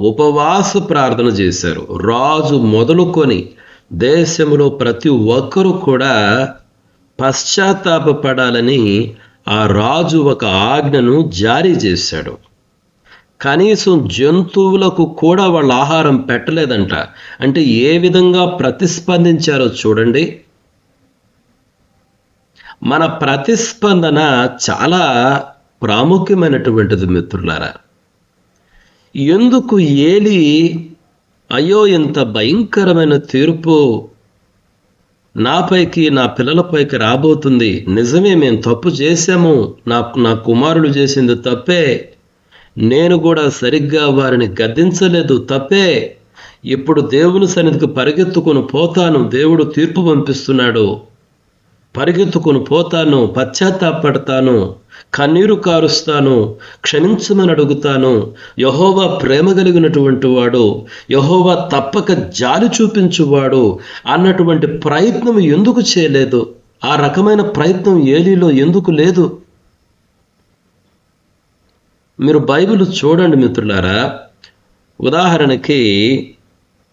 ఉపవాస ప్రార్థన చేశారు. రాజు మొదలుకొని దేశంలో ప్రతి ఒక్కరూ కూడా పశ్చాత్తాపపడాలని ఆ రాజు ఒక ఆజ్ఞను జారీ చేశాడు. కనీసం జంతువులకు కూడా వాళ్ళ ఆహారం పెట్టలేదంట. అంటే ఏ విధంగా ప్రతిస్పందించారో చూడండి. మన ప్రతిస్పందన చాలా ప్రాముఖ్యమైనటువంటిది మిత్రులారా. ఎందుకు ఏలీ అయ్యో ఇంత భయంకరమైన తీర్పు నాపైకి నా పిల్లలపైకి రాబోతుంది, నిజమే మేము తప్పు చేశాము, నా కుమారులు చేసింది తప్పే, నేను కూడా సరిగ్గా వారిని గద్దించలేదు, తప్పే, ఇప్పుడు దేవుని సన్నిధికి పరిగెత్తుకుని పోతాను, దేవుడు తీర్పు పంపిస్తున్నాడు, పరిగెత్తుకుని పోతాను, పశ్చాత్తాపడతాను, కన్నీరు కారుస్తాను, క్షమించమని అడుగుతాను, యెహోవా ప్రేమ కలిగినటువంటి వాడు, యెహోవా తప్పక జాలి చూపించువాడు అన్నటువంటి ప్రయత్నం ఎందుకు చేయలేదు? ఆ రకమైన ప్రయత్నం ఏలీలో ఎందుకు లేదు? మీరు బైబిల్ చూడండి మిత్రులారా. ఉదాహరణకి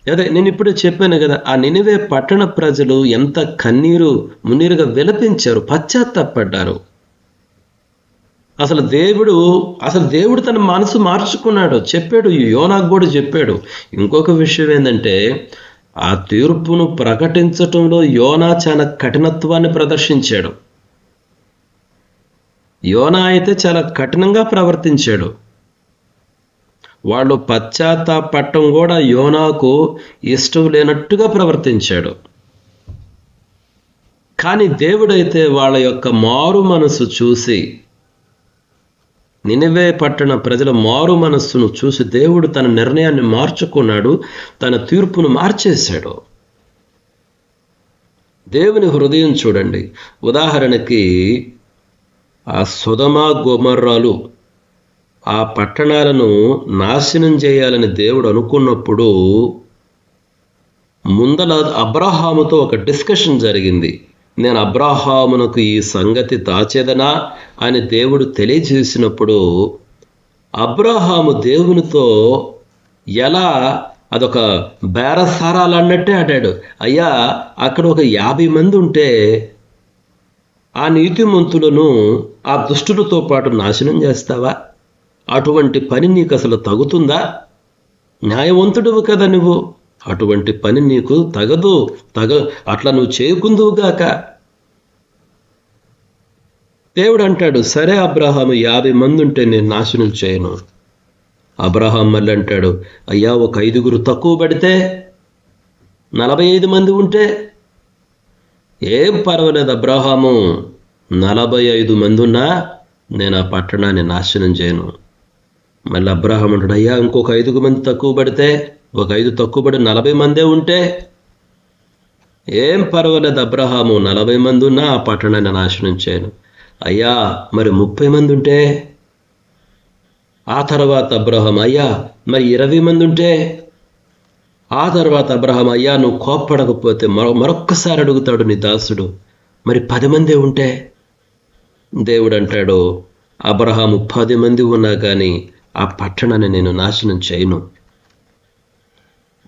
అదే నేను ఇప్పుడే చెప్పాను కదా, ఆ నినివే పట్టణ ప్రజలు ఎంత కన్నీరు మున్నీరుగా విలపించారు, పశ్చాత్తాపడ్డారు. అసలు దేవుడు తన మనసు మార్చుకున్నాడు, చెప్పాడు, యోనాకు కూడా చెప్పాడు. ఇంకొక విషయం ఏంటంటే, ఆ తీర్పును ప్రకటించటంలో యోనా చాలా కఠినత్వాన్ని ప్రదర్శించాడు. యోనా అయితే చాలా కఠినంగా ప్రవర్తించాడు. వాళ్ళు పశ్చాత్తాపడటం కూడా యోనాకు ఇష్టం లేనట్టుగా ప్రవర్తించాడు. కానీ దేవుడైతే వాళ్ళ యొక్క మారు మనసు చూసి, నినివే పట్టణ ప్రజల మారు మనస్సును చూసి దేవుడు తన నిర్ణయాన్ని మార్చుకున్నాడు, తన తీర్పును మార్చేశాడు. దేవుని హృదయం చూడండి. ఉదాహరణకి ఆ సొదొమ గొమొర్రాలు ఆ పట్టణాలను నాశనం చేయాలని దేవుడు అనుకున్నప్పుడు ముందల అబ్రహాముతో ఒక డిస్కషన్ జరిగింది. నేను అబ్రహామునకు ఈ సంగతి దాచేదనా అని దేవుడు తెలియజేసినప్పుడు అబ్రహాము దేవునితో ఎలా అదొక బేరసారాలు అన్నట్టే ఆడాడు. అయ్యా, అక్కడ ఒక 50 మంది ఉంటే ఆ నీతిమంతులను ఆ దుష్టులతో పాటు నాశనం చేస్తావా? అటువంటి పని నీకు అసలు తగుతుందా? న్యాయవంతుడువు కదా నువ్వు, అటువంటి పని నీకు తగదు. అట్లా నువ్వు చేయకుందువుగాక. దేవుడు అంటాడు, సరే అబ్రహాము 50 మంది ఉంటే నేను నాశనం చేయను. అబ్రహాం మళ్ళీ అంటాడు, అయ్యా ఒక 5గురు తక్కువ పడితే 45 మంది ఉంటే ఏం పర్వాలేదు అబ్రహాము, 45 మంది ఉన్నా నేను ఆ పట్టణాన్ని నాశనం చేయను. మళ్ళీ అబ్రహాం అంటాడు, అయ్యా ఇంకొక 5 మంది తక్కువ పడితే, ఒక 5 తక్కువ పడి 40 మందే ఉంటే ఏం పర్వాలేదు అబ్రహాము, 40 మంది ఉన్నా ఆ పట్టణాన్ని నాశనం చేయను. అయ్యా మరి 30 మంది ఉంటే? ఆ తర్వాత అబ్రహాం, అయ్యా మరి 20 మంది ఉంటే? ఆ తర్వాత అబ్రహాం, అయ్యా నువ్వు కోప్పడకపోతే మరొక్కసారి అడుగుతాడు నీ దాసుడు, మరి 10 మందే ఉంటే? దేవుడు అంటాడు, అబ్రహాము 10 మంది ఉన్నా కానీ ఆ పట్టణాన్ని నేను నాశనం చేయను.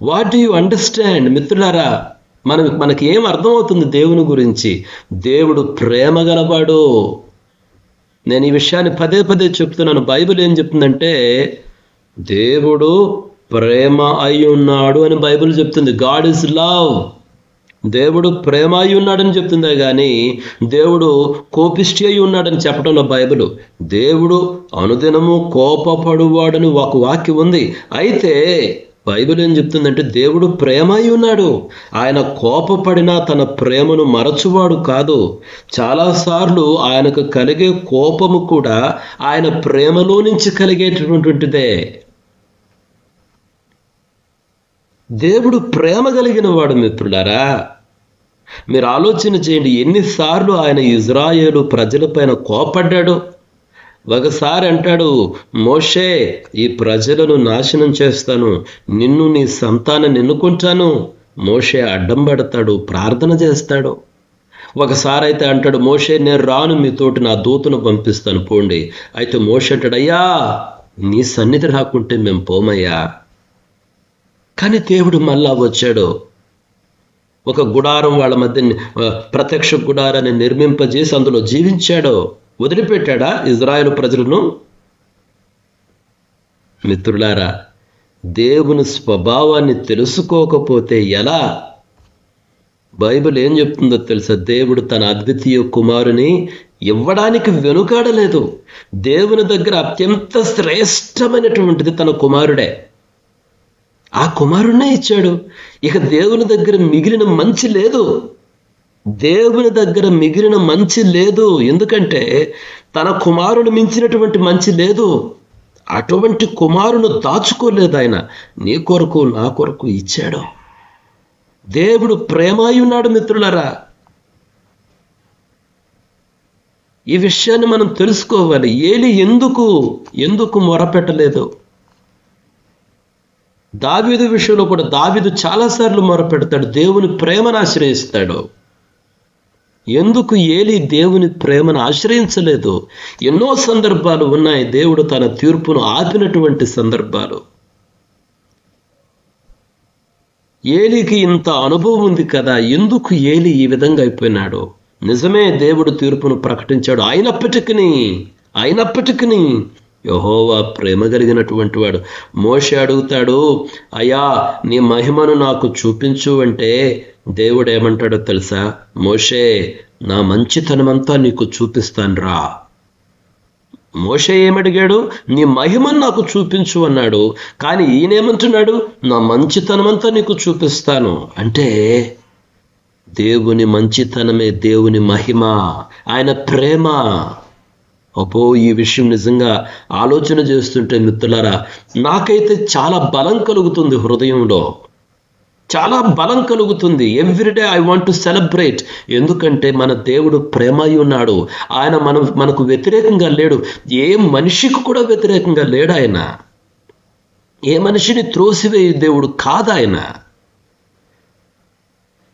What do you understand? మిత్రులారా, మనకి ఏం అర్థమవుతుంది దేవుని గురించి? దేవుడు ప్రేమ గలవాడు. నేను ఈ విషయాన్ని పదే పదే చెప్తున్నాను. బైబిల్ ఏం చెప్తుందంటే దేవుడు ప్రేమ అయి ఉన్నాడు అని బైబిల్ చెప్తుంది. God is love. దేవుడు ప్రేమ అయి ఉన్నాడని చెప్తుందే కానీ దేవుడు కోపిష్టి అయి ఉన్నాడని చెప్పడంలో బైబిల్. దేవుడు అనుదినము కోపపడువాడని ఒక వాక్యం ఉంది. అయితే బైబిల్ ఏం చెప్తుందంటే దేవుడు ప్రేమ అయి ఉన్నాడు. ఆయన కోపపడినా తన ప్రేమను మరచువాడు కాదు. చాలాసార్లు ఆయనకు కలిగే కోపము కూడా ఆయన ప్రేమలో నుంచి కలిగేటటువంటిదే. దేవుడు ప్రేమ కలిగిన వాడు మిత్రులారా. మీరు ఆలోచన చేయండి, ఎన్నిసార్లు ఆయన ఇజ్రాయేలు ప్రజలపైన కోపడ్డాడు. ఒకసారి అంటాడు, మోషే ఈ ప్రజలను నాశనం చేస్తాను, నిన్ను నీ సంతానాన్ని ఎన్నుకుంటాను. మోషే అడ్డం పడతాడు, ప్రార్థన చేస్తాడు. ఒకసారి అయితే అంటాడు, మోషే నేను రాను, మీతోటి నా దూతను పంపిస్తాను పోండి. అయితే మోషే అంటాడు, అయ్యా నీ సన్నిధి రాకుంటే మేము పోమయ్యా. కానీ దేవుడు మళ్ళా వచ్చాడు. ఒక గుడారం వాళ్ళ మధ్య ప్రత్యక్ష గుడారాన్ని నిర్మింపజేసి అందులో జీవించాడు. వదిలిపెట్టాడా ఇజ్రాయేలు ప్రజలను? మిత్రులారా, దేవుని స్వభావాన్ని తెలుసుకోకపోతే ఎలా? బైబిల్ ఏం చెప్తుందో తెలుసా? దేవుడు తన అద్వితీయ కుమారుని ఇవ్వడానికి వెనుకాడలేదు. దేవుని దగ్గర అత్యంత శ్రేష్టమైనటువంటిది తన కుమారుడే. ఆ కుమారుణ్ణే ఇచ్చాడు. ఇక దేవుని దగ్గర మిగిలిన మంచి లేదు. దేవుని దగ్గర మిగిలిన మంచి లేదు. ఎందుకంటే తన కుమారుని మించినటువంటి మంచి లేదు. అటువంటి కుమారును దాచుకోలేదు ఆయన. నీ కొరకు నా కొరకు ఇచ్చాడు. దేవుడు ప్రేమాయి ఉన్నాడు మిత్రులారా. ఈ విషయాన్ని మనం తెలుసుకోవాలి. ఏలి ఎందుకు మొరపెట్టలేదు? దావీదు విషయంలో కూడా దావీదు చాలాసార్లు మొరపెడతాడు, దేవుని ప్రేమను ఆశ్రయిస్తాడు. ఎందుకు ఏలి దేవుని ప్రేమను ఆశ్రయించలేదు? ఎన్నో సందర్భాలు ఉన్నాయి దేవుడు తన తీర్పును ఆపినటువంటి సందర్భాలు. ఏలికి ఇంత అనుభవం ఉంది కదా, ఎందుకు ఏలి ఈ విధంగా అయిపోయినాడు? నిజమే, దేవుడు తీర్పును ప్రకటించాడు. అయినప్పటికీ యెహోవా ప్రేమ కలిగినటువంటి వాడు. మోషే అడుగుతాడు, అయ్యా నీ మహిమను నాకు చూపించు అంటే దేవుడు ఏమంటాడో తెలుసా? మోషే నా మంచితనమంతా నీకు చూపిస్తాను రా. మోషే ఏమడిగాడు? నీ మహిమను నాకు చూపించు అన్నాడు. కానీ ఈయనేమంటున్నాడు? నా మంచితనమంతా నీకు చూపిస్తాను. అంటే దేవుని మంచితనమే దేవుని మహిమ, ఆయన ప్రేమ. అబ్బో, ఈ విషయం నిజంగా ఆలోచన చేస్తుంటే మిత్రులారా నాకైతే చాలా బలం కలుగుతుంది హృదయంలో. చాలా బలం కలుగుతుంది. Everyday I want to celebrate. ఎందుకంటే మన దేవుడు ప్రేమై ఉన్నాడు. ఆయన మనకు వ్యతిరేకంగా లేడు. ఏ మనిషికి కూడా వ్యతిరేకంగా లేడు ఆయన. ఏ మనిషిని త్రోసివేయ దేవుడు కాదు ఆయన.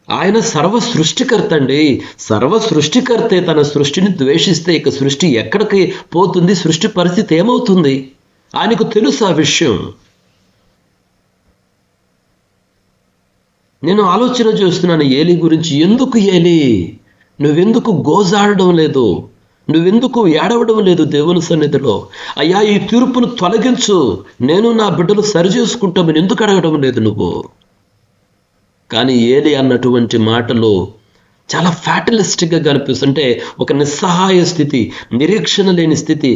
ఆయన సర్వ సృష్టికర్త అండి. సర్వ సృష్టికర్తే తన సృష్టిని ద్వేషిస్తే ఇక సృష్టి ఎక్కడికి పోతుంది? సృష్టి పరిస్థితి ఏమవుతుంది? ఆయనకు తెలుసు ఆ విషయం. నేను ఆలోచన చేస్తున్నాను ఏలీ గురించి. ఎందుకు ఏలీ నువ్వెందుకు గోజాడడం లేదు? నువ్వెందుకు ఏడవడం లేదు దేవుని సన్నిధిలో? అయ్యా ఈ తీర్పును తొలగించు, నేను నా బిడ్డలు సరి చేసుకుంటామని ఎందుకు అడగడం లేదు నువ్వు? కానీ ఏలీ అన్నటువంటి మాటలు చాలా ఫ్యాటలిస్టిక్గా కనిపిస్తుంటే ఒక నిస్సహాయ స్థితి, నిరీక్షణ లేని స్థితి.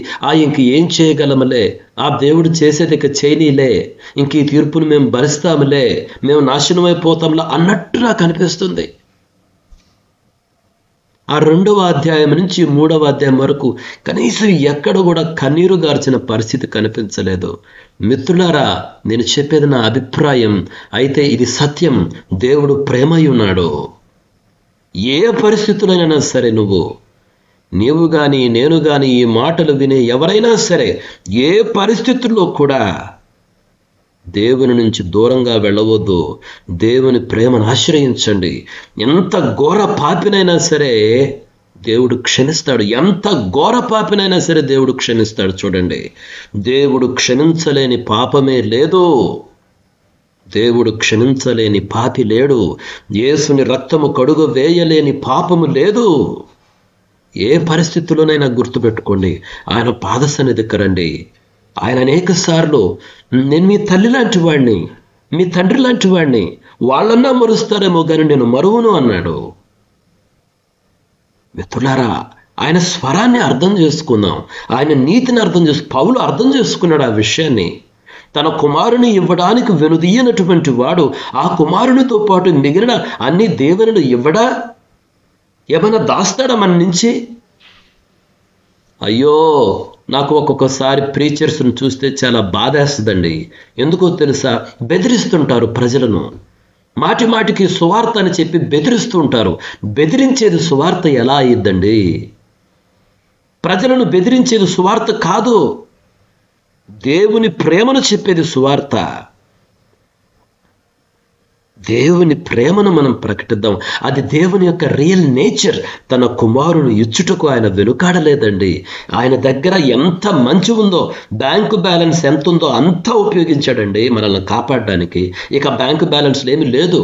ఇంక ఏం చేయగలమలే, ఆ దేవుడు చేసేది ఇక చేయనీలే, ఇంక ఈ తీర్పును మేము భరిస్తాములే, మేము నాశనం అయిపోతాంలా అన్నట్టు నాకు అనిపిస్తుంది. ఆ 2వ అధ్యాయం నుంచి 3వ అధ్యాయం వరకు కనీసం ఎక్కడ కూడా కన్నీరు గార్చిన పరిస్థితి కనిపించలేదు. మిత్రులారా, నేను చెప్పేది నా అభిప్రాయం. అయితే ఇది సత్యం. దేవుడు ప్రేమై ఉన్నాడు. ఏ పరిస్థితులైనా సరే నీవు కానీ నేను కానీ ఈ మాటలు వినే ఎవరైనా సరే ఏ పరిస్థితుల్లో కూడా దేవుని నుంచి దూరంగా వెళ్ళవద్దు. దేవుని ప్రేమను ఆశ్రయించండి. ఎంత ఘోర పాపినైనా సరే దేవుడు క్షమిస్తాడు. ఎంత ఘోర పాపినైనా సరే దేవుడు క్షమిస్తాడు. చూడండి, దేవుడు క్షమించలేని పాపమే లేదు. దేవుడు క్షమించలేని పాపి లేడు. యేసుని రక్తము కడుగు వేయలేని పాపము లేదు. ఏ పరిస్థితుల్లోనైనా గుర్తుపెట్టుకోండి, ఆయన పాద సన్నిధికి రండి. ఆయన అనేక సార్లు నేను మీ తల్లి లాంటి వాడిని, మీ తండ్రి లాంటి వాడిని, వాళ్ళన్నా మరుస్తారేమో కానీ నేను మరువును అన్నాడు. మిత్రులారా, ఆయన స్వరాన్ని అర్థం చేసుకుందాం. ఆయన నీతిని పౌలు అర్థం చేసుకున్నాడు ఆ విషయాన్ని. తన కుమారుని ఇవ్వడానికి వెనుదీయనటువంటి వాడు ఆ కుమారునితో పాటు మిగిలిన అన్ని దేవునులు ఇవ్వడా? ఏమైనా దాస్తాడా మన నుంచి? అయ్యో, నాకు ఒక్కొక్కసారి ప్రీచర్స్ని చూస్తే చాలా బాధేస్తుందండి. ఎందుకో తెలుసా? బెదిరిస్తుంటారు ప్రజలను. మాటి మాటికి సువార్త అని చెప్పి బెదిరిస్తూ ఉంటారు. బెదిరించేది సువార్త ఎలా అయ్యిద్దండి? ప్రజలను బెదిరించేది సువార్త కాదు, దేవుని ప్రేమను చెప్పేది సువార్త. దేవుని ప్రేమను మనం ప్రకటిద్దాం. అది దేవుని యొక్క రియల్ నేచర్. తన కుమారుని ఇచ్చుటకు ఆయన వెనుకాడలేదండి. ఆయన దగ్గర ఎంత మంచి ఉందో, బ్యాంకు బ్యాలెన్స్ ఎంత ఉందో అంతా ఉపయోగించాడండి మనల్ని కాపాడడానికి. ఇక బ్యాంకు బ్యాలెన్స్లు ఏమీ లేదు.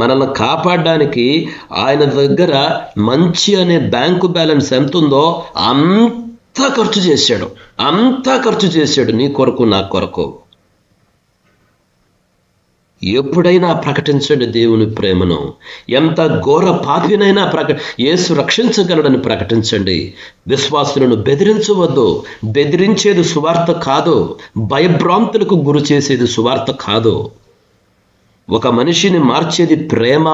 మనల్ని కాపాడడానికి ఆయన దగ్గర మంచి అనే బ్యాంకు బ్యాలెన్స్ ఎంత ఉందో అంతా ఖర్చు చేశాడు నీ కొరకు, నా కొరకు. ఎప్పుడైనా ప్రకటించండి దేవుని ప్రేమను. ఎంత ఘోర పాపినైనా యేసు రక్షించగలడని ప్రకటించండి. విశ్వాసులను బెదిరించవద్దు. బెదిరించేది సువార్త కాదు. భయభ్రాంతులకు గురి చేసేది సువార్త కాదు. ఒక మనిషిని మార్చేది ప్రేమ.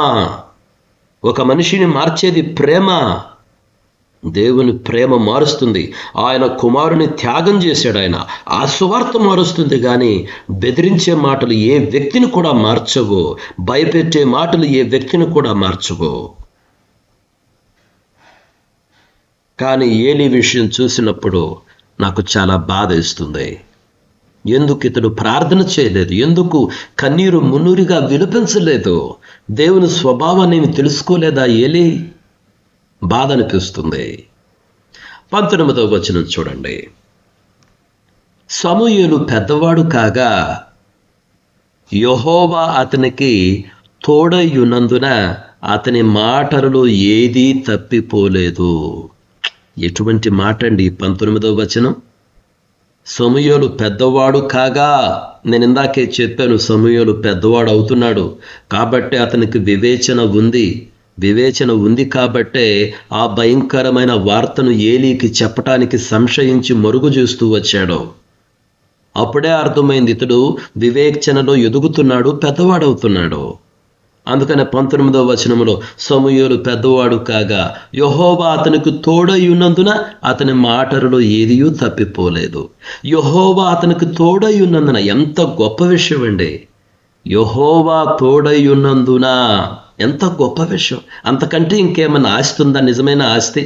దేవుని ప్రేమ మారుస్తుంది. ఆయన కుమారుని త్యాగం చేశాడు. ఆయన ఆ సువార్త మారుస్తుంది. కానీ బెదిరించే మాటలు ఏ వ్యక్తిని కూడా మార్చవు. భయపెట్టే మాటలు ఏ వ్యక్తిని కూడా మార్చవు. కానీ ఏలీ విషయం చూసినప్పుడు నాకు చాలా బాధ ఇస్తుంది. ఎందుకు ఇతడు ప్రార్థన చేయలేదు? ఎందుకు కన్నీరు మున్నూరిగా విలపించలేదు? దేవుని స్వభావాన్ని తెలుసుకోలేదా ఏలీ? బాధ అనిపిస్తుంది. 19వ వచనం చూడండి. సమూయేలు పెద్దవాడు కాగా యెహోవా అతనికి తోడయ్యున్నందున అతని మాటలలో ఏదీ తప్పిపోలేదు. ఎటువంటి మాట అండి 19వ వచనం? సమూయేలు పెద్దవాడు కాగా, నేను ఇందాకే చెప్పాను, సమూయేలు పెద్దవాడు అవుతున్నాడు కాబట్టి అతనికి వివేచన ఉంది కాబట్టే ఆ భయంకరమైన వార్తను ఏలీకి చెప్పటానికి సంశయించి మరుగు చేస్తూ వచ్చాడు. అప్పుడే అర్థమైంది ఇతడు వివేచనలో ఎదుగుతున్నాడు, పెద్దవాడవుతున్నాడు. అందుకనే 19వ వచనంలో సమూయేలు పెద్దవాడు కాగా యెహోవా అతనికి తోడై ఉన్నందున అతని మాటలలో ఏదియూ తప్పిపోలేదు. యెహోవా అతనికి తోడై ఉన్నందున ఎంత గొప్ప విషయం అండి. యెహోవా తోడయ్యున్నందున. ఎంత గొప్ప విషయం! అంతకంటే ఇంకేమన్నా ఆస్తి ఉందా? నిజమైన ఆస్తి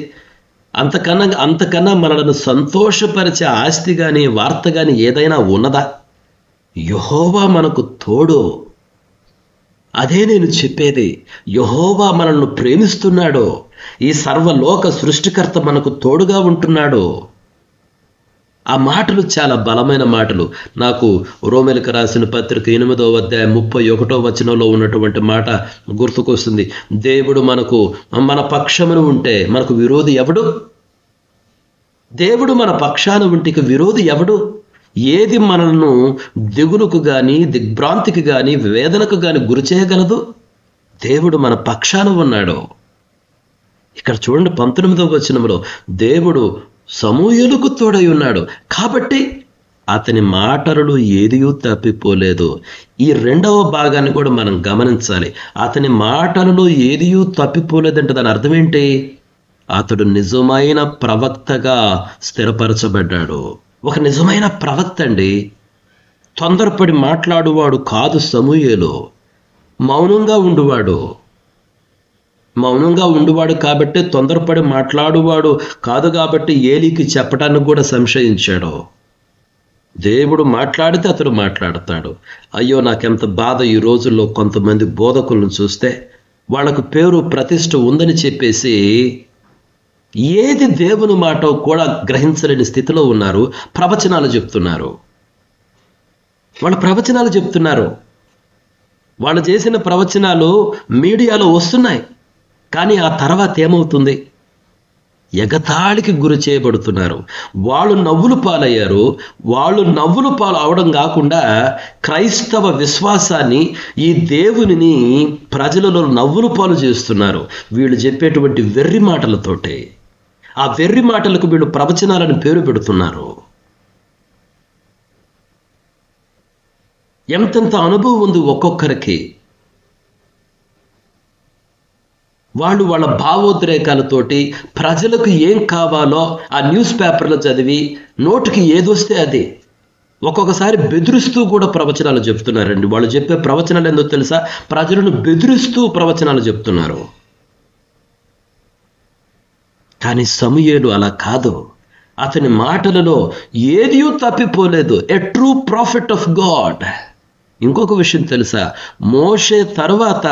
అంతకన్నా మనలను సంతోషపరిచే ఆస్తి కానీ వార్త కానీ ఏదైనా ఉన్నదా? యెహోవా మనకు తోడు. అదే నేను చెప్పేది. యెహోవా మనల్ని ప్రేమిస్తున్నాడు. ఈ సర్వలోక సృష్టికర్త మనకు తోడుగా ఉంటున్నాడు. ఆ మాటలు చాలా బలమైన మాటలు. నాకు రోమేలకు రాసిన పత్రిక 8వ అధ్యాయం 31వ వచనంలో ఉన్నటువంటి మాట గుర్తుకొస్తుంది. దేవుడు మన పక్షమును ఉంటే మనకు విరోధి ఎవడు? దేవుడు మన పక్షాన ఉంటే విరోధి ఎవడు? ఏది మనల్ని దిగులుకు కానీ దిగ్భ్రాంతికి కానీ వేదనకు కానీ గురి చేయగలదు? దేవుడు మన పక్షాన ఉన్నాడు. ఇక్కడ చూడండి 19వ వచనంలో దేవుడు సమూయేలుకు తోడై ఉన్నాడు కాబట్టి అతని మాటలలో ఏదియూ తప్పిపోలేదు. ఈ రెండవ భాగాన్ని కూడా మనం గమనించాలి. అతని మాటలలో ఏదియూ తప్పిపోలేదంటే దాని అర్థం ఏంటి? అతడు నిజమైన ప్రవక్తగా స్థిరపరచబడ్డాడు. ఒక నిజమైన ప్రవక్త అండి. తొందరపడి మాట్లాడువాడు కాదు సమూయేలు. మౌనంగా ఉండువాడు కాబట్టి తొందరపడి మాట్లాడువాడు కాదు కాబట్టి ఏలీకి చెప్పడానికి కూడా సంశయించాడు. దేవుడు మాట్లాడితే అతడు మాట్లాడతాడు. అయ్యో నాకెంత బాధ ఈ రోజుల్లో కొంతమంది బోధకులను చూస్తే. వాళ్ళకు పేరు ప్రతిష్ఠ ఉందని చెప్పేసి ఏది దేవుని మాట కూడా గ్రహించలేని స్థితిలో ఉన్నారు. ప్రవచనాలు చెప్తున్నారు. వాళ్ళు చేసిన ప్రవచనాలు మీడియాలో వస్తున్నాయి. కానీ ఆ తర్వాత ఏమవుతుంది? ఎగతాళికి గురి చేయబడుతున్నారు. వాళ్ళు నవ్వులు పాలయ్యారు. వాళ్ళు నవ్వులు పాలు అవడం కాకుండా క్రైస్తవ విశ్వాసాన్ని, ఈ దేవునిని ప్రజలలో నవ్వులు పాలు చేస్తున్నారు. వీళ్ళు చెప్పేటువంటి వెర్రి మాటలతోటే. ఆ వెర్రి మాటలకు వీళ్ళు ప్రవచనాలను పేరు పెడుతున్నారు. ఎంతెంత అనుభవం ఉంది ఒక్కొక్కరికి. వాళ్ళ భావోద్రేకాలతోటి ప్రజలకు ఏం కావాలో ఆ న్యూస్ పేపర్లో చదివి నోటికి ఏదొస్తే అది ఒక్కొక్కసారి బెదిరిస్తూ కూడా ప్రవచనాలు చెప్తున్నారండి. వాళ్ళు చెప్పే ప్రవచనాలు ఏందో తెలుసా? ప్రజలను బెదిరిస్తూ ప్రవచనాలు చెప్తున్నారు. కానీ సమూయేలు అలా కాదు. అతని మాటలలో ఏదియూ తప్పిపోలేదు. A true prophet of God. ఇంకొక విషయం తెలుసా? మోషే తర్వాత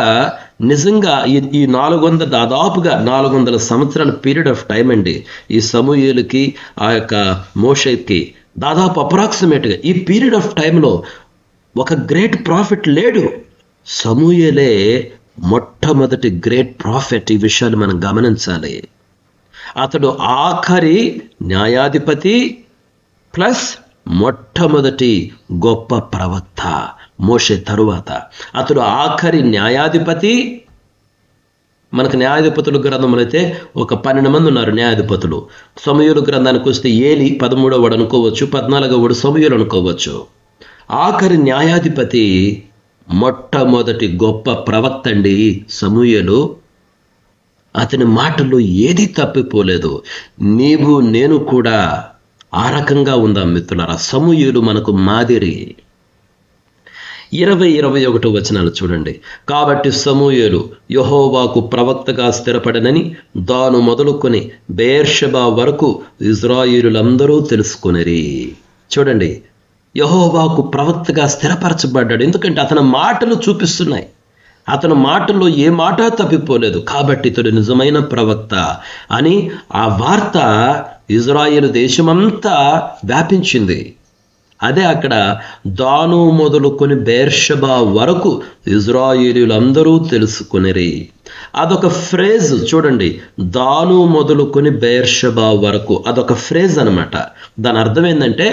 నిజంగా ఈ 400 దాదాపుగా 400 సంవత్సరాల పీరియడ్ ఆఫ్ టైం అండి. ఈ సమూయేలుకి ఆ యొక్క మోషేకి దాదాపు అప్రాక్సిమేట్గా ఈ పీరియడ్ ఆఫ్ టైంలో ఒక గ్రేట్ ప్రాఫిట్ లేడు. సమూయేలే మొట్టమొదటి గ్రేట్ ప్రాఫిట్. ఈ విషయాలు మనం గమనించాలి. అతడు ఆఖరి న్యాయాధిపతి ప్లస్ మొట్టమొదటి గొప్ప ప్రవక్త. మోషే తరువాత అతడు ఆఖరి న్యాయాధిపతి. మనకు న్యాయాధిపతుల గ్రంథంలో అయితే ఒక 12 మంది ఉన్నారు న్యాయాధిపతులు. సమూయేలు గ్రంథానికి వస్తే ఏలి 13వ వాడు అనుకోవచ్చు, 14వ వాడు సమూయేలు అనుకోవచ్చు. ఆఖరి న్యాయాధిపతి, మొట్టమొదటి గొప్ప ప్రవక్త అండి సమూయేలు. అతని మాటల్లో ఏదీ తప్పిపోలేదు. నీవు నేను కూడా ఆ రకంగా ఉందాం మిత్రులారా. సమూయేలు మనకు మాదిరి. 20-21 వచనాలు చూడండి. కాబట్టి సమూయేలు యెహోవాకు ప్రవక్తగా స్థిరపడనని దాను మొదలుకొని బెయేర్షెబా వరకు ఇశ్రాయేలులందరూ తెలుసుకొనిరి. చూడండి, యెహోవాకు ప్రవక్తగా స్థిరపరచబడ్డాడు. ఎందుకంటే అతని మాటలు చూపిస్తున్నాయి. అతని మాటల్లో ఏ మాట తప్పిపోలేదు. కాబట్టి ఇతడు నిజమైన ప్రవక్త అని ఆ వార్త ఇజ్రాయేలు దేశమంతా వ్యాపించింది. అదే అక్కడ దాను మొదలుకొని బెయేర్షెబా వరకు ఇజ్రాయేలీలందరూ తెలుసుకొనిరి. అదొక ఫ్రేజ్ చూడండి. దాను మొదలుకొని బెయేర్షెబా వరకు అదొక ఫ్రేజ్ అనమాట. దాని అర్థం ఏంటంటే,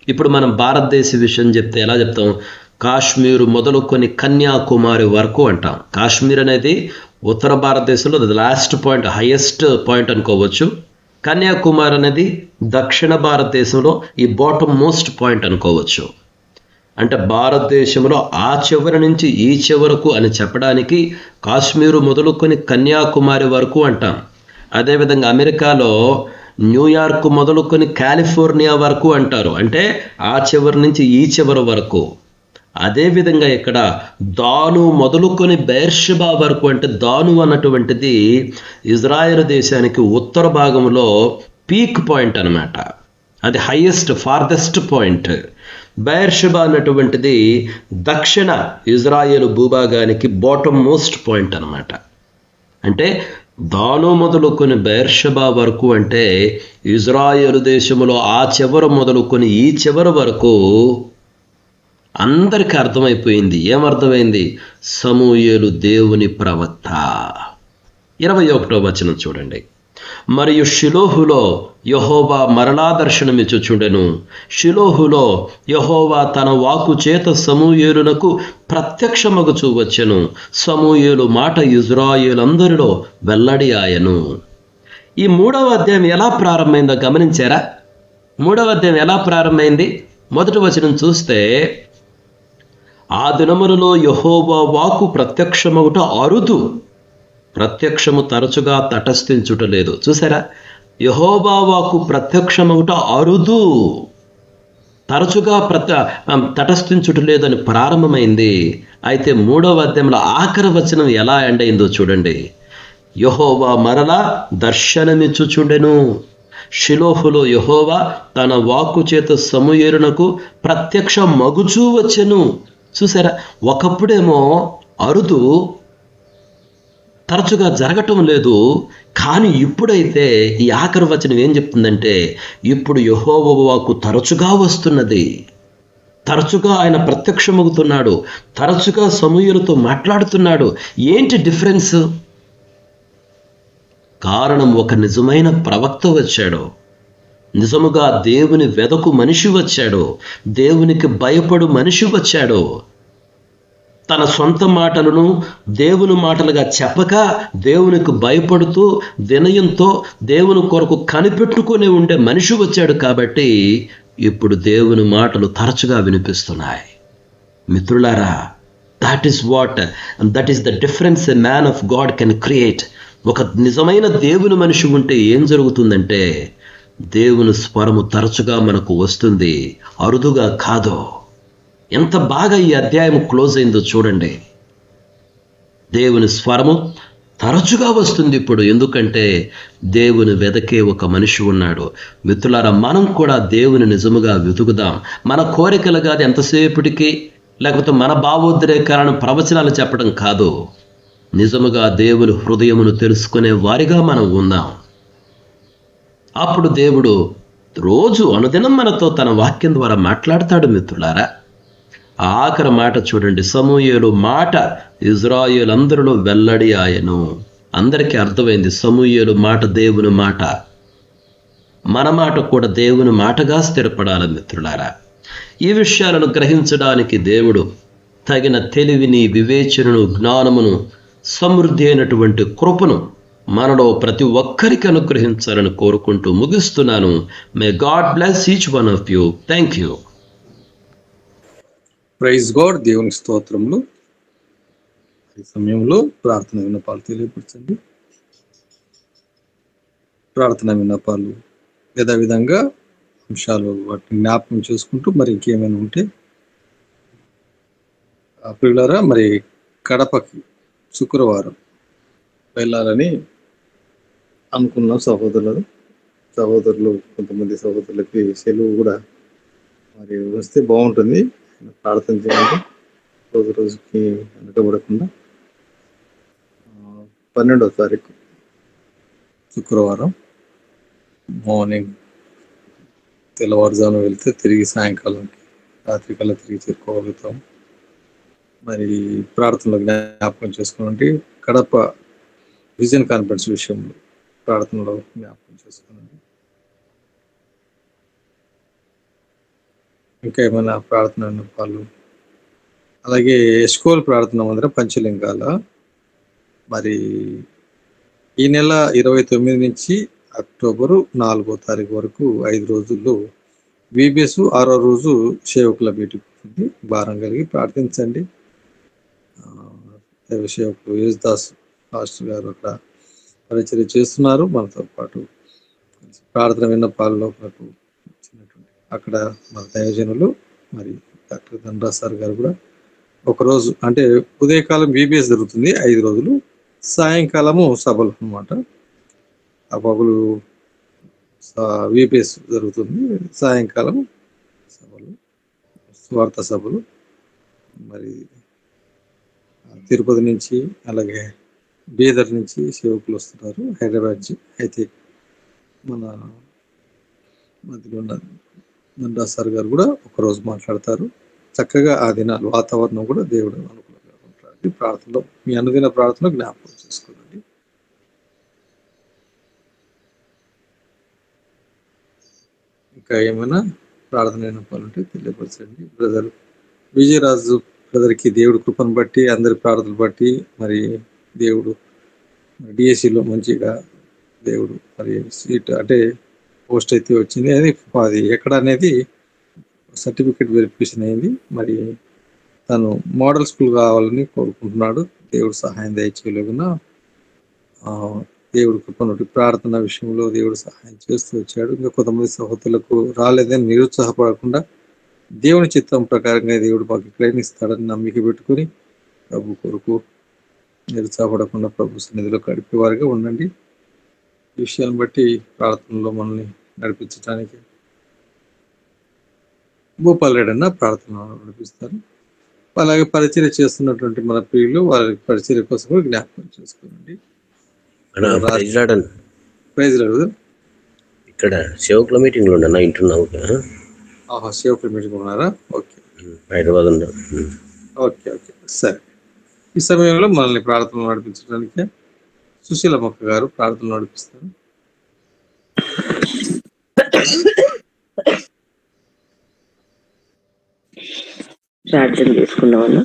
ఇప్పుడు మనం భారతదేశ విషయం చెప్తే ఎలా చెప్తాం? కాశ్మీరు మొదలుకొని కన్యాకుమారి వరకు అంటాం. కాశ్మీర్ అనేది ఉత్తర భారతదేశంలో లాస్ట్ పాయింట్, హైయెస్ట్ పాయింట్ అనుకోవచ్చు. కన్యాకుమారి అనేది దక్షిణ భారతదేశంలో ఈ బాటమ్ మోస్ట్ పాయింట్ అనుకోవచ్చు. అంటే భారతదేశంలో ఆ చివరి నుంచి ఈ చివరకు అని చెప్పడానికి కాశ్మీరు మొదలుకొని కన్యాకుమారి వరకు అంటాం. అదేవిధంగా అమెరికాలో న్యూయార్క్ మొదలుకొని కాలిఫోర్నియా వరకు అంటారు. అంటే ఆ చివరి నుంచి ఈ చివరి వరకు. అదేవిధంగా ఇక్కడ దాను మొదలుకొని బెర్షెబా వరకు, అంటే దాను అన్నటువంటిది ఇజ్రాయెల్ దేశానికి ఉత్తర భాగంలో పీక్ పాయింట్ అన్నమాట. అది హైయెస్ట్ ఫార్దెస్ట్ పాయింట్. బెర్షెబా అన్నటువంటిది దక్షిణ ఇజ్రాయెల్ భూభాగానికి బాటమ్ మోస్ట్ పాయింట్ అన్నమాట. అంటే దాను మొదలుకొని బెర్షెబా వరకు అంటే ఇజ్రాయెల్ దేశంలో ఆ చివర మొదలుకొని ఈ చివరి వరకు అందరికీ అర్థమైపోయింది. ఏమర్థమైంది? సమూయేలు దేవుని ప్రవక్త. 21వ వచనం చూడండి. మరియు షిలోహులో యెహోవా మరలా దర్శనమిచ్చుచుండెను. షిలోహులో యెహోవా తన వాక్కు చేత సమూయేలునకు ప్రత్యక్షమగుచూ వచ్చెను. సమూయేలు మాట ఇజ్రాయేలందరిలో వెల్లడి ఆయను. ఈ 3వ అధ్యాయం ఎలా ప్రారంభమైందో గమనించారా? 3వ అధ్యాయం ఎలా ప్రారంభమైంది? మొదటి వచనం చూస్తే, ఆ దినములలో యెహోవా వాక్కు ప్రత్యక్షమగుట అరుదు. ప్రత్యక్షము తరచుగా తటస్థించుట లేదు. చూసారా? యెహోవా వాక్కు ప్రత్యక్షమగుట అరుదు, తరచుగా తటస్థించుట లేదని ప్రారంభమైంది. అయితే 3వ అధ్యాయంలో ఆఖరి వచనం ఎలా ఎండ్ అయిందో చూడండి. యెహోవా మరలా దర్శనమిచ్చుచుండెను. షిలోహులో యెహోవా తన వాక్కు చేత సమూయేలునకు ప్రత్యక్ష మగుచూ వచ్చెను. చూసారా? ఒకప్పుడేమో అరుదు, తరచుగా జరగటం లేదు. కానీ ఇప్పుడైతే ఈ ఆఖరి వచనం ఏం చెప్తుందంటే, ఇప్పుడు యెహోవా వాక్కు తరచుగా వస్తున్నది, తరచుగా ఆయన ప్రత్యక్షమవుతున్నాడు, తరచుగా సమూయేలుతో మాట్లాడుతున్నాడు. ఏంటి డిఫరెన్స్? కారణం, ఒక నిజమైన ప్రవక్త వచ్చాడు, నిజముగా దేవుని వెదకు మనిషి వచ్చాడు, దేవునికి భయపడు మనిషి వచ్చాడు. తన సొంత మాటలను దేవుని మాటలుగా చెప్పక దేవునికి భయపడుతూ వినయంతో దేవుని కొరకు కనిపెట్టుకుని ఉండే మనిషి వచ్చాడు. కాబట్టి ఇప్పుడు దేవుని మాటలు తరచుగా వినిపిస్తున్నాయి. మిత్రులారా, that is the difference a man of God can create. ఒక నిజమైన దేవుని మనిషి ఉంటే ఏం జరుగుతుందంటే, దేవుని స్వరము తరచుగా మనకు వస్తుంది, అరుదుగా కాదు. ఎంత బాగా ఈ అధ్యాయం క్లోజ్ అయిందో చూడండి. దేవుని స్వరము తరచుగా వస్తుంది ఇప్పుడు. ఎందుకంటే దేవుని వెదకే ఒక మనిషి ఉన్నాడు. మిత్రులారా, మనం కూడా దేవుని నిజముగా వెతుకుదాం. మన కోరికలు కాదు ఎంతసేపటికి, లేకపోతే మన భావోద్రేకాలను ప్రవచనాలు చెప్పడం కాదు. నిజముగా దేవుని హృదయమును తెలుసుకునే వారిగా మనం ఉందాం. అప్పుడు దేవుడు రోజు అనుదినం మనతో తన వాక్యం ద్వారా మాట్లాడతాడు. మిత్రులారా, ఆఖరి మాట చూడండి. సమూయేలు మాట ఇజ్రాయేలందరిలో వెల్లడి ఆయను. అందరికీ అర్థమైంది, సమూయేలు మాట దేవుని మాట, మన మాట కూడా దేవుని మాటగా స్థిరపడాలి. మిత్రులారా, ఈ విషయాలను గ్రహించడానికి దేవుడు తగిన తెలివిని, వివేచనను, జ్ఞానమును, సమృద్ధి అయినటువంటి కృపను మనలో ప్రతి ఒక్కరికి అనుగ్రహించాలని కోరుకుంటూ ముగిస్తున్నాను. May God bless each one of you. Thank you. Praise God. దేవుని స్తోత్రములు. ఈ సమయంలో ప్రార్థన విన్నపాలు తెలియపరచండి. ప్రార్థన విన్నపాలు యథావిధంగా అంశాలు వాటిని జ్ఞాపకం చేసుకుంటూ మరి ఇంకేమైనా ఉంటే ప్రియులారా, మరి కడపకి శుక్రవారం వెళ్ళాలని అనుకున్నాం. సహోదరులు కొంతమంది సహోదరులకి సెలవు కూడా మరి వస్తే బాగుంటుంది. ప్రార్థన చేయండి. రోజుకి వెనకబడకుండా 12వ తారీఖు శుక్రవారం మార్నింగ్ తెల్లవారుజాము వెళ్తే తిరిగి సాయంకాలంకి రాత్రికల్లా తిరిగి చేరుకోగలుగుతాం. మరి ప్రార్థనలో జ్ఞాపకం చేసుకోనండి. కడప విజన్ కాన్ఫరెన్స్ విషయంలో ప్రార్థనలో జ్ఞాపకం చేసుకోనండి. ఇంకా ఏమైనా ప్రార్థన విన్నపాలు, అలాగే ఎస్కోల్ ప్రార్థన మందిరం పంచలింగాల మరి ఈ నెల 29 నుంచి అక్టోబరు 4వ తారీఖు వరకు 5 రోజుల్లో VBS 6వ రోజు సేవకుల మీటింగ్ ఉంటుంది. భారం కలిగి ప్రార్థించండి. సేవకులు యేసుదాస్ పాస్టర్ గారు అక్కడ పరిచర్య చేస్తున్నారు. మనతో పాటు ప్రార్థన విన్నపాలలో అక్కడ మన దైవజనులు మరి డాక్టర్ ధనరాజ్ సార్ గారు కూడా ఒకరోజు అంటే ఉదయకాలం బీబీఎస్ జరుగుతుంది 5 రోజులు, సాయంకాలము సభలు అన్నమాట. ఆ పగులు విపిఎస్ జరుగుతుంది, సాయంకాలం సభలు, స్వార్థ సభలు. మరి తిరుపతి నుంచి అలాగే బీదర్ నుంచి సేవకులు వస్తున్నారు, హైదరాబాద్ నుంచి. అయితే మన మధ్యలో ఉన్న నందా సార్ గారు కూడా ఒకరోజు మాట్లాడతారు. చక్కగా ఆ దినాలు వాతావరణం కూడా దేవుడు అనుకూలంగా ఉంటాడు. ప్రార్థనలో మీ అనుదిన ప్రార్థనలో జ్ఞాపకం చేసుకోండి. ఇంకా ఏమైనా ప్రార్థన అయినప్పుడంటే తెలియపరచండి. బ్రదర్ విజయరాజు బ్రదర్కి దేవుడు కృపను బట్టి, అందరి ప్రార్థనలు బట్టి మరి దేవుడు డిఎస్సిలో మంచిగా దేవుడు మరి సీట్ అంటే పోస్ట్ అయితే వచ్చింది. అది ఎక్కడ అనేది సర్టిఫికేట్ వెరిఫికేషన్ అయింది. మరి తను మోడల్ స్కూల్ కావాలని కోరుకుంటున్నాడు. దేవుడు సహాయం దయచేయలేకున్నా దేవుడు కృపను ప్రార్థన విషయంలో దేవుడు సహాయం చేస్తూ వచ్చాడు. ఇంకా కొంతమంది సహోదరులకు రాలేదని నిరుత్సాహపడకుండా దేవుని చిత్తం ప్రకారంగా దేవుడు మాకు ప్రయత్నిస్తాడని నమ్మిక పెట్టుకుని ప్రభు కొరకు నిరుత్సాహపడకుండా ప్రభు సన్నిధిలో గడిపేవారుగా ఉండండి. ఈ విషయాన్ని బట్టి ప్రార్థనలో మనల్ని నడిపించడానికి భూపాల్ రెడ్డి అన్న ప్రార్థన నడిపిస్తారు. అలాగే పరిచర్య చేస్తున్నటువంటి మన ప్రియులు వారి పరిచర్య కోసం కూడా జ్ఞాపకం చేసుకోండి. ప్రైజ్ రాడు ఇక్కడ సేవకుల మీటింగ్లు ఉన్నా ఇంటున్నావు. సేవకుల మీటింగ్ ఉన్నారా? ఓకే, హైదరాబాద్ ఉన్నా. ఓకే ఓకే సరే. ఈ సమయంలో మనల్ని ప్రార్థన నడిపించడానికి సుశీలమ్మక్క గారు ప్రార్థన నడిపిస్తారు. ప్రార్థన చేసుకున్నామన్నా.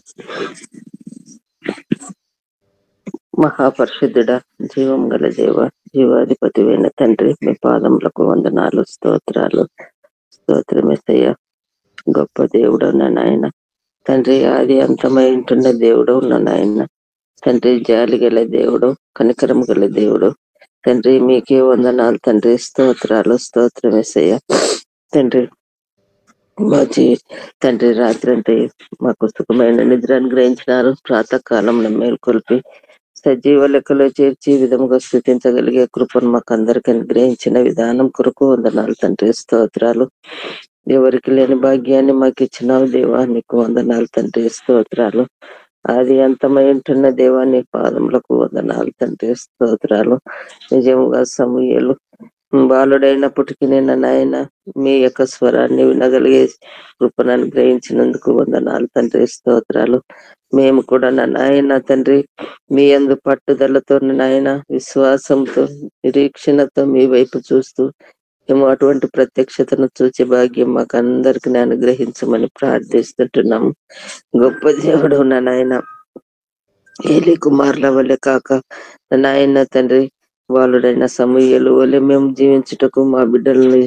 మహాపరిశుద్ధుడా, జీవం గల దేవ, జీవాధిపతివైన తండ్రి, మీ పాదములకు వందనాలు, స్తోత్రాలు. స్తోత్రమేసయ్య, గొప్ప దేవుడు ఉన్న నాయన తండ్రి, ఆది అంతమై ఉంటున్న దేవుడు ఉన్న నాయన తండ్రి, జాలి గల దేవుడు, కనికరం గల దేవుడు తండ్రి, మీకే వందనాలు తండ్రి, స్తోత్రాలు. స్తోత్రమేసయ్య తండ్రి, మా తండ్రి రాత్రి అంటే మాకు సుఖమైన నిద్ర అనుగ్రహించినారు. ప్రాతకాలంలో మేల్కొల్పి సజీవ లెక్కలో చేర్చి విధముగా స్థుతించగలిగే కృపను మాకు అందరికి అనుగ్రహించిన విధానం కొరకు వందనాలు తండ్రి, స్తోత్రాలు. ఎవరికి లేని భాగ్యాన్ని మాకు ఇచ్చినావు దేవా, నీకు వందనాలు తండ్రి, స్తోత్రాలు. ఆది అంతమై ఉంటున్న దేవా, నీ పాదములకు వందనాలు తండ్రి, స్తోత్రాలు. నిజంగా సమూయేలు బాలుడైనప్పటికీ నేను నాయన మీ యొక్క స్వరాన్ని వినగలిగే కృపను అనుగ్రహించినందుకు వందనాలు తండ్రి, స్తోత్రాలు. మేము కూడా నాయన తండ్రి మీ యందు పట్టుదలతో నాయన విశ్వాసంతో నిరీక్షణతో మీ వైపు చూస్తూ మేము అటువంటి ప్రత్యక్షతను చూచే భాగ్యం మాకు అందరికి అనుగ్రహించమని ప్రార్థిస్తుంటున్నాము. గొప్ప దేవుడు నాయన ఏలీ కుమారుల వల్లే కాక నాయన తండ్రి వాళ్ళుడైన సమూయేలు వల్లే మేము జీవించుటకు, మా బిడ్డల్ని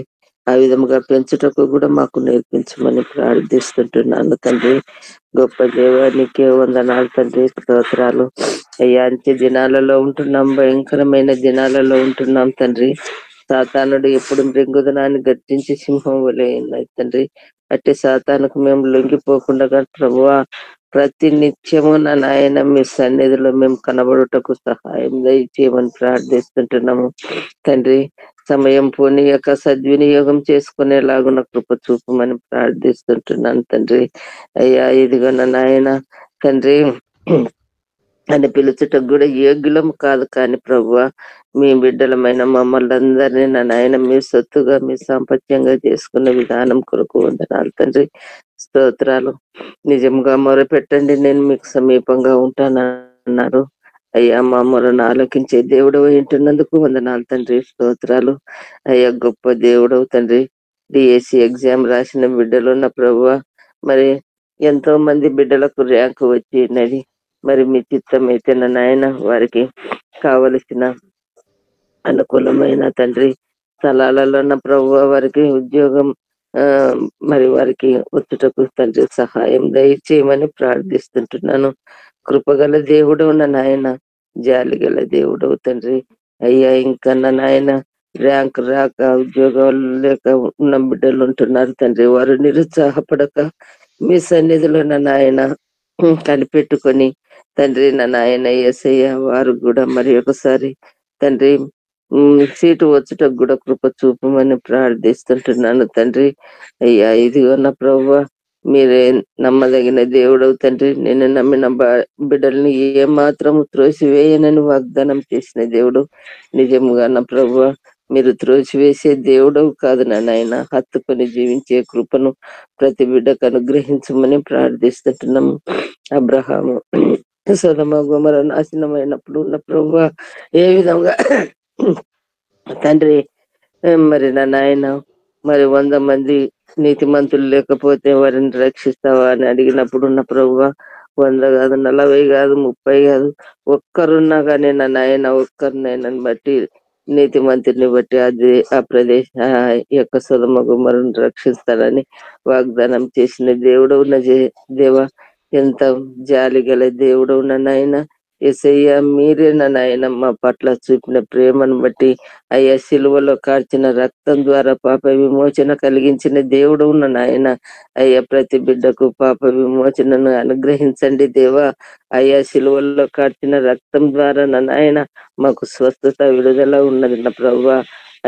ఆ విధముగా పెంచుటకు కూడా మాకు నేర్పించమని ప్రార్థిస్తుంటున్నాను తండ్రి. గొప్ప దేవానికే వందనాలు తండ్రి, స్తోత్రాలు. అయ్యా, అంత్య దినాలలో ఉంటున్నాం, భయంకరమైన దినాలలో ఉంటున్నాం తండ్రి. సాతానుడు ఎప్పుడు మృంగుదనాన్ని గర్జించి సింహం వలె ఉన్నాయి తండ్రి. అట్టి సాతానుకు మేము లొంగిపోకుండా ప్రభువా ప్రతి నిత్యము నా నాయన మీ సన్నిధిలో మేము కనబడుటకు సహాయం దయచేయమని ప్రార్థిస్తుంటున్నాము తండ్రి. సమయం పోనీ యొక్క సద్వినియోగం చేసుకునేలాగున కృప చూపమని ప్రార్థిస్తుంటున్నాను తండ్రి. అయ్యా, ఇదిగో నా నాయన తండ్రి అని పిలుచుటకు కూడా యోగ్యులం కాదు, కానీ ప్రభువా మీ బిడ్డలమైన మమ్మల్ని అందరినీ నా నాయన మీ సొత్తుగా మీ సాంపత్యంగా చేసుకున్న విధానం కొరకు వందనాలు తండ్రి, స్తోత్రాలు. నిజంగా మొరపెట్టండి, నేను మీకు సమీపంగా ఉంటానన్నారు. అయ్యా, మా మొరను ఆలకించే దేవుడు వింటున్నందుకు వందనాలు తండ్రి, స్తోత్రాలు. అయ్యా, గొప్ప దేవుడు తండ్రి. డిఎస్సి ఎగ్జామ్ రాసిన బిడ్డలు ఉన్న ప్రభువా, మరి ఎంతో మంది బిడ్డలకు ర్యాంకు వచ్చినది. మరి మీ చిత్తం అయితే నాయన వారికి కావలసిన అనుకూలమైన తండ్రి స్థలాలలో ఉన్న ప్రభువా వారికి ఉద్యోగం మరి వారికి వచ్చుటకు తండ్రి సహాయం దయచేయమని ప్రార్థిస్తుంటున్నాను. కృపగల దేవుడు ఉన్న నాయన, జాలి గల దేవుడు తండ్రి. అయ్యా, ఇంకా నాయన ర్యాంక్ రాక ఉద్యోగాలు లేక ఉన్న బిడ్డలు ఉంటున్నారు తండ్రి. వారు నిరుత్సాహపడక మీ సన్నిధిలో నాయన కనిపెట్టుకొని తండ్రి నా నాయన యేసయ్య వారు కూడా మరి ఒకసారి తండ్రి సీటు వచ్చుటకు కూడా కృప చూపమని ప్రార్థిస్తుంటున్నాను తండ్రి. అయ్యా ఇదిగో నా ప్రభువా, మీరే నమ్మదగిన దేవుడవు తండ్రి. నేను నమ్మిన బిడ్డల్ని ఏ మాత్రము త్రోసివేయనని వాగ్దానం చేసిన దేవుడు. నిజముగా నా ప్రభువా, మీరు త్రోసివేసే దేవుడవు కాదు నాయన. హత్తుకొని జీవించే కృపను ప్రతి బిడ్డకు అనుగ్రహించమని ప్రార్థిస్తుంటున్నాము. అబ్రహాము సొదొమ గొమొర్రా నాశనమైనప్పుడు నా ప్రభువా ఏ విధంగా తండ్రి మరి నా నాయన మరి 100 మంది నీతిమంతులు లేకపోతే వారిని రక్షిస్తావా అని అడిగినప్పుడు నా ప్రభువా 100 కాదు, 40 కాదు, 30 కాదు, ఒక్కరున్నా కానీ నా నాయన ఒక్కరినైనా బట్టి నీతిమంతుని బట్టి అది ఆ ప్రదేశ యొక్క సొదొమ గొమొర్రాను రక్షిస్తాడని వాగ్దానం చేసిన దేవుడవు నా దేవా. ఎంత జాలి గల దేవుడవు నా నాయన యేసయ్య. మీరే నా నాయన మా పట్ల చూపిన ప్రేమను బట్టి అయ్యా సిలువలో కార్చిన రక్తం ద్వారా పాప విమోచన కలిగించిన దేవుడు నా నాయన. అయ్యా ప్రతి బిడ్డకు పాప విమోచనను అనుగ్రహించండి దేవా. అయ్యా సిలువలో కార్చిన రక్తం ద్వారా నా నాయన మాకు స్వస్థత విడుదల ఉన్నది నా ప్రభువా.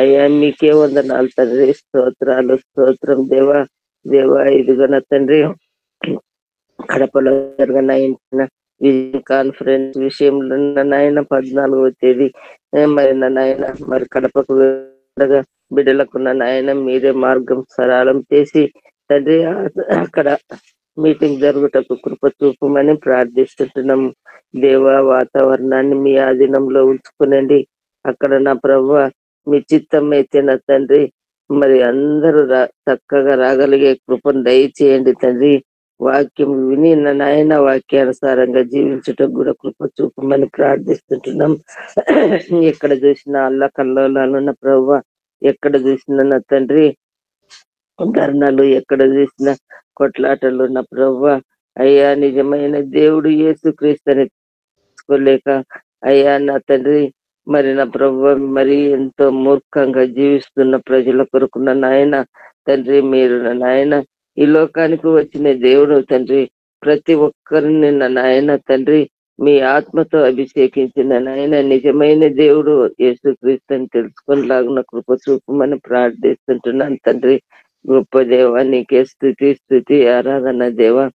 అయ్యా మీకే వందనాలు తండ్రి. స్తోత్రాలు స్తోత్రం దేవా. దేవా ఇదిగో నా తండ్రి కడపలో జరిగిన విజన్ కాన్ఫరెన్స్ విషయంలో నాయన 14వ తేదీ మరి నాయన మరి కడపకు వెళ్ళగా బిడ్డలకు నాయన మీరే మార్గం సరళం చేసి తండ్రి అక్కడ మీటింగ్ జరుగుటకు కృప చూపమని ప్రార్థిస్తుంటున్నాము దేవా. వాతావరణాన్ని మీ ఆధీనంలో ఉంచుకునండి. అక్కడ నా ప్రభువా మీ చిత్తం అయితే నా తండ్రి మరి అందరూ చక్కగా రాగలిగే కృపను దయచేయండి తండ్రి. వాక్యం విని నాయన వాక్యానుసారంగా జీవించటం కూడా కృప చూపమని ప్రార్థిస్తుంటున్నాం. ఎక్కడ చూసినా అల్లకల్లోలాలున్న ప్రభువా, ఎక్కడ చూసినా నా తండ్రి ధర్నాలు, ఎక్కడ చూసినా కొట్లాటలు ఉన్న ప్రభువా. అయ్యా నిజమైన దేవుడు యేసుక్రీస్తుని తెలుసుకోలేక అయ్యా నా తండ్రి మరి నా ప్రభువా మరి ఎంతో మూర్ఖంగా జీవిస్తున్న ప్రజల కొరకున్న నాయన తండ్రి మీరు నాయన ఈ లోకానికి వచ్చిన దేవుడు తండ్రి. ప్రతి ఒక్కరిని నా నాయన తండ్రి మీ ఆత్మతో అభిషేకించిన నాయన నిజమైన దేవుడు యేసుక్రీస్తుని తెలుసుకునేలాగున కృప చూపమని ప్రార్థిస్తుంటున్నాను తండ్రి. గొప్ప దేవా నీకే స్తుతి ఆరాధన దేవా.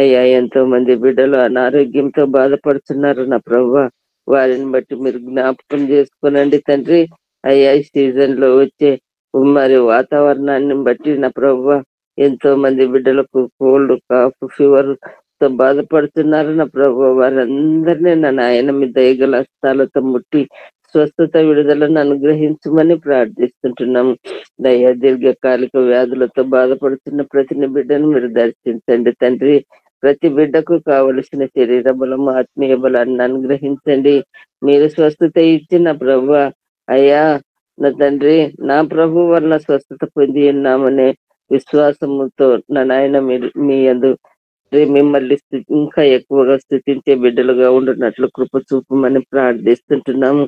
అయ్యా ఎంతో మంది బిడ్డలు అనారోగ్యంతో బాధపడుతున్నారు నా ప్రభువా. వారిని బట్టి మీరు జ్ఞాపకం చేసుకోనండి తండ్రి. అయ్యా ఈ సీజన్ లో వచ్చే మరి వాతావరణాన్ని బట్టి నా ప్రభువా ఎంతో మంది బిడ్డలకు కోల్డ్, కాఫ్, ఫీవర్ తో బాధపడుతున్నారు నా ప్రభు. వారందరినీ నా నాయన మీ దయగల హస్తాలతో ముట్టి స్వస్థత విడుదలను అనుగ్రహించమని ప్రార్థిస్తుంటున్నాము. దయ దీర్ఘకాలిక వ్యాధులతో బాధపడుతున్న ప్రతి బిడ్డను మీరు దర్శించండి తండ్రి. ప్రతి బిడ్డకు కావలసిన శరీర బలము, ఆత్మీయ బలాన్ని అనుగ్రహించండి. మీరు స్వస్థత ఇచ్చిన ప్రభు అయ్యా నా తండ్రి నా ప్రభు వలన స్వస్థత పొంది ఉన్నామనే విశ్వాసముతో నా నాయన మీరు మీ యందు మిమ్మల్ని ఇంకా ఎక్కువగా స్థుతించే బిడ్డలుగా ఉండున్నట్లు కృప చూపమని ప్రార్థిస్తుంటున్నాము.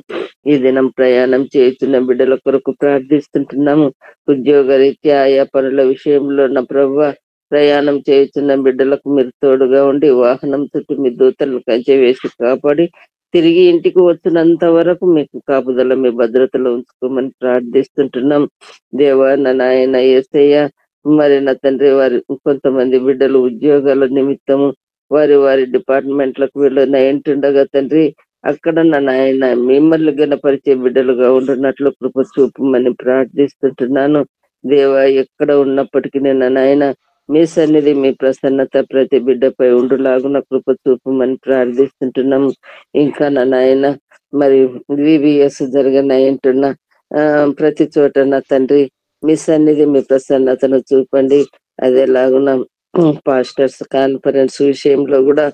ఈ దినం ప్రయాణం చేస్తున్న బిడ్డల కొరకు ప్రార్థిస్తుంటున్నాము. ఉద్యోగ రీత్యా ఆయా పనుల విషయంలో నా ప్రభువా ప్రయాణం చేస్తున్న బిడ్డలకు మీరు తోడుగా ఉండి వాహనం చుట్టూ మీ దూతలు కంచె వేసి కాపాడి తిరిగి ఇంటికి వచ్చినంత వరకు మీకు కాపుదల మీ భద్రతలో ఉంచుకోమని ప్రార్థిస్తుంటున్నాం. దేవా నా నాయన యేసయ్య మరి నా తండ్రి వారి కొంతమంది బిడ్డలు ఉద్యోగాల నిమిత్తము వారి డిపార్ట్మెంట్లకు వెళ్ళినట్టుండగా తండ్రి అక్కడ నా నాయన మిమ్మల్ని గణపరిచే బిడ్డలుగా ఉంటున్నట్లు కృప చూపమని ప్రార్థిస్తుంటున్నాను. దేవా ఎక్కడ ఉన్నప్పటికీ నా నాయన మీ సన్నిధి మీ ప్రసన్నత ప్రతి బిడ్డపై ఉండులాగున కృప చూపమని ప్రార్థిస్తుంటున్నాము. ఇంకా నా నాయన మరి VBS జరగనంటున్న ప్రతి చోట నా తండ్రి మీ సన్నిధి మీ ప్రసన్నతను చూపండి. అదేలాగున పాస్టర్స్ కాన్ఫరెన్స్ విషయంలో కూడా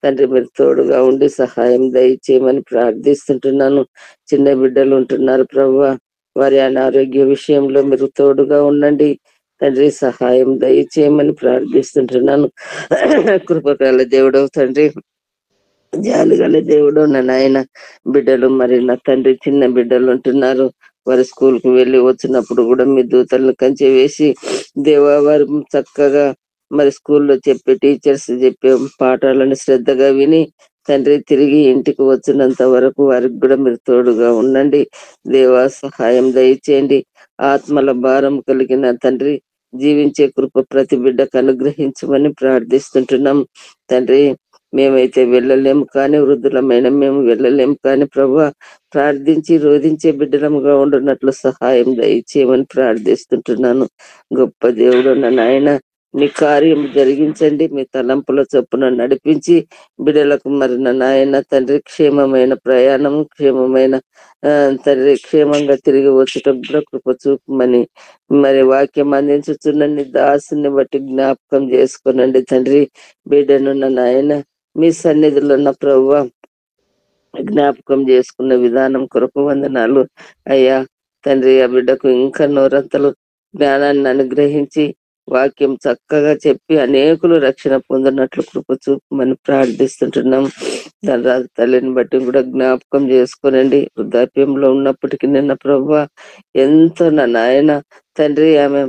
తండ్రి మీరు తోడుగా ఉండి సహాయం దయచేయమని ప్రార్థిస్తుంటున్నాను. చిన్న బిడ్డలు ఉంటున్నారు ప్రభువా, వారి అనారోగ్య విషయంలో మీరు తోడుగా ఉండండి తండ్రి. సహాయం దయచేయమని ప్రార్థిస్తుంటున్నాను. కృపగల దేవుడవు తండ్రి, జాలిగల దేవుడు నా నాయన బిడ్డలు మరి నా తండ్రి చిన్న బిడ్డలు ఉంటున్నారు. వారు స్కూల్కి వెళ్ళి వచ్చినప్పుడు కూడా మీ దూతలను కంచె వేసి దేవా వారు చక్కగా మరి స్కూల్లో చెప్పే టీచర్స్ చెప్పే పాఠాలను శ్రద్ధగా విని తండ్రి తిరిగి ఇంటికి వచ్చినంత వరకు వారికి కూడా మీరు తోడుగా ఉండండి. దేవా సహాయం దయచేయండి. ఆత్మల భారం కలిగిన తండ్రి జీవించే కృప ప్రతి బిడ్డకు అనుగ్రహించమని ప్రార్థిస్తుంటున్నాం తండ్రి. మేమైతే వెళ్ళలేము కానీ, వృద్ధులమైన మేము వెళ్ళలేము కానీ ప్రభువా, ప్రార్థించి రోధించే బిడ్డలముగా ఉండున్నట్లు సహాయం దయచేయమని ప్రార్థిస్తుంటున్నాను. గొప్ప దేవుడు నాయన, మీ కార్యం జరిగించండి. మీ తలంపుల చొప్పున నడిపించి బిడ్డలకు మరి నాయన తండ్రి క్షేమమైన ప్రయాణం, క్షేమమైన తండ్రి క్షేమంగా తిరిగి వచ్చేటప్పుడు కూడా కృప చూపమని మరి వాక్యం అందించుచున్న దాసుని బట్టి జ్ఞాపకం చేసుకోనండి తండ్రి. బిడ్డనున్న నాయన మీ సన్నిధిలో ఉన్న ప్రభువా జ్ఞాపకం చేసుకున్న విధానం కొరకు వందనాలు అయ్యా తండ్రి. ఆ బిడ్డకు ఇంకా నూరంతలు జ్ఞానాన్ని అనుగ్రహించి వాక్యం చక్కగా చెప్పి అనేకులు రక్షణ పొందినట్లు కృప చూపమని ప్రార్థిస్తుంటున్నాం. ధనరాజు తల్లిని బట్టి కూడా జ్ఞాపకం చేసుకోనండి. వృద్ధాప్యంలో ఉన్నప్పటికీ నిన్న ప్రభువా ఎంతో నా నాయన తండ్రి ఆమె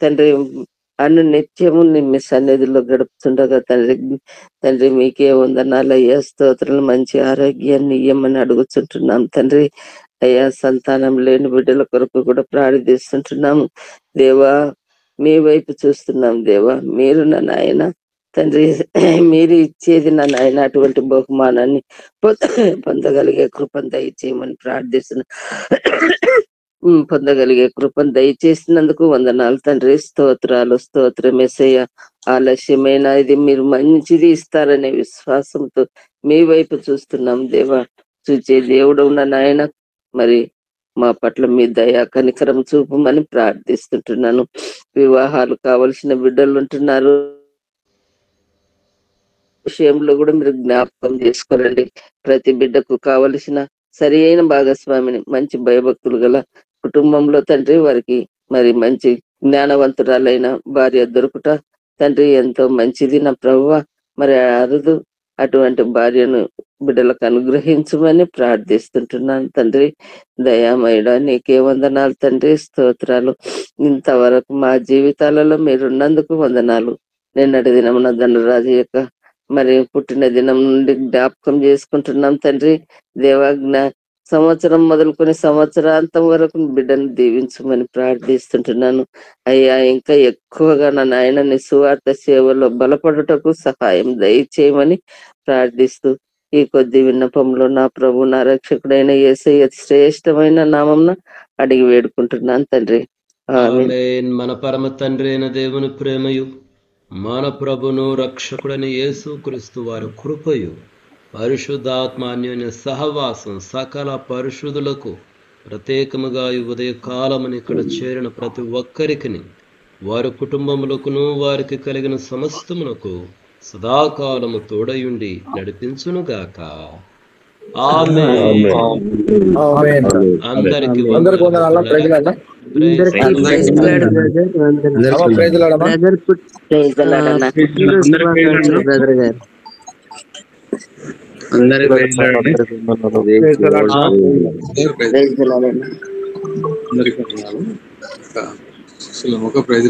తండ్రి నిత్యము మీ సన్నిధిలో గడుపుతుండగా తండ్రి మీకే వందనాలు అయ్యా, స్తోత్రాలు. మంచి ఆరోగ్యాన్ని ఇయ్యమని అడుగుతుంటున్నాం తండ్రి. అయ్యా సంతానం లేని బిడ్డల కొరకు కూడా ప్రార్థిస్తుంటున్నాము దేవా. మీ వైపు చూస్తున్నాం దేవా. మీరు నా నాయన తండ్రి, మీరు ఇచ్చేది నా నాయన అటువంటి బహుమానాన్ని పొందగలిగే కృపను దయచేయమని ప్రార్థిస్తున్నా. పొందగలిగే కృపను దయచేసినందుకు వందనాలు తండ్రి. స్తోత్రాలు స్తోత్రం యేసయ్య. ఆలస్యమైన ఇది మీరు మంచిది ఇస్తారనే విశ్వాసంతో మీ వైపు చూస్తున్నాం దేవా. చూచే దేవుడు ఉన్న నాయన మరి మా పట్ల మీ దయా కనికరం చూపమని ప్రార్థిస్తుంటున్నాను. వివాహాలు కావలసిన బిడ్డలు ఉంటున్నారు, విషయంలో కూడా మీరు జ్ఞాపకం చేసుకోరండి. ప్రతి బిడ్డకు కావలసిన సరి అయిన భాగస్వామిని, మంచి భయభక్తులు గల కుటుంబంలో తండ్రి వారికి మరి మంచి జ్ఞానవంతురాలైన భార్య దొరుకుట తండ్రి ఎంతో మంచిది నా ప్రభువా. మరి అరుదు అటువంటి భార్యను బిడ్డలకు అనుగ్రహించమని ప్రార్థిస్తుంటున్నాను తండ్రి. దయామయుడా నీకే వందనాలు తండ్రి, స్తోత్రాలు. ఇంతవరకు మా జీవితాలలో మీరున్నందుకు వందనాలు. నిన్నటి దినమున ధనరాజు యొక్క మరి పుట్టిన దినం నుండి జ్ఞాపకం చేసుకుంటున్నాం తండ్రి. దేవాజ్ఞ సంవత్సరం మొదలుకొని సంవత్సరాంతం వరకు బిడ్డను దీవించమని ప్రార్థిస్తుంటున్నాను అయ్యా. ఇంకా ఎక్కువగా నా నాయన నీ సువార్త సేవలో బలపడుటకు సహాయం దయచేయమని ప్రార్థిస్తూ ఈ కొద్ది విన్నపంలో నా ప్రభు నా రక్షకుడైన యేసయ్య శ్రేష్టమైన నామంన అడిగి వేడుకుంటున్నాను తండ్రి. ఆమేన్. మన పరమ తండ్రి అయిన దేవుని ప్రేమయు, మన ప్రభును రక్షకుడైన యేసు క్రీస్తు వారి కృపయు, పరిశుద్ధాత్మ అన్యోన్య సహవాసం సకల పరిశుద్ధులకు ప్రత్యేకముగా ఈ ఉదయ కాలముని ఇక్కడ చేరిన ప్రతి ఒక్కరికి వారి కుటుంబములకును వారికి కలిగిన సమస్తమునకు సదాకాలము తోడయుండి నడిపించునుగాక. ఆమేన్. అందరికి ఒక ప్రైజ్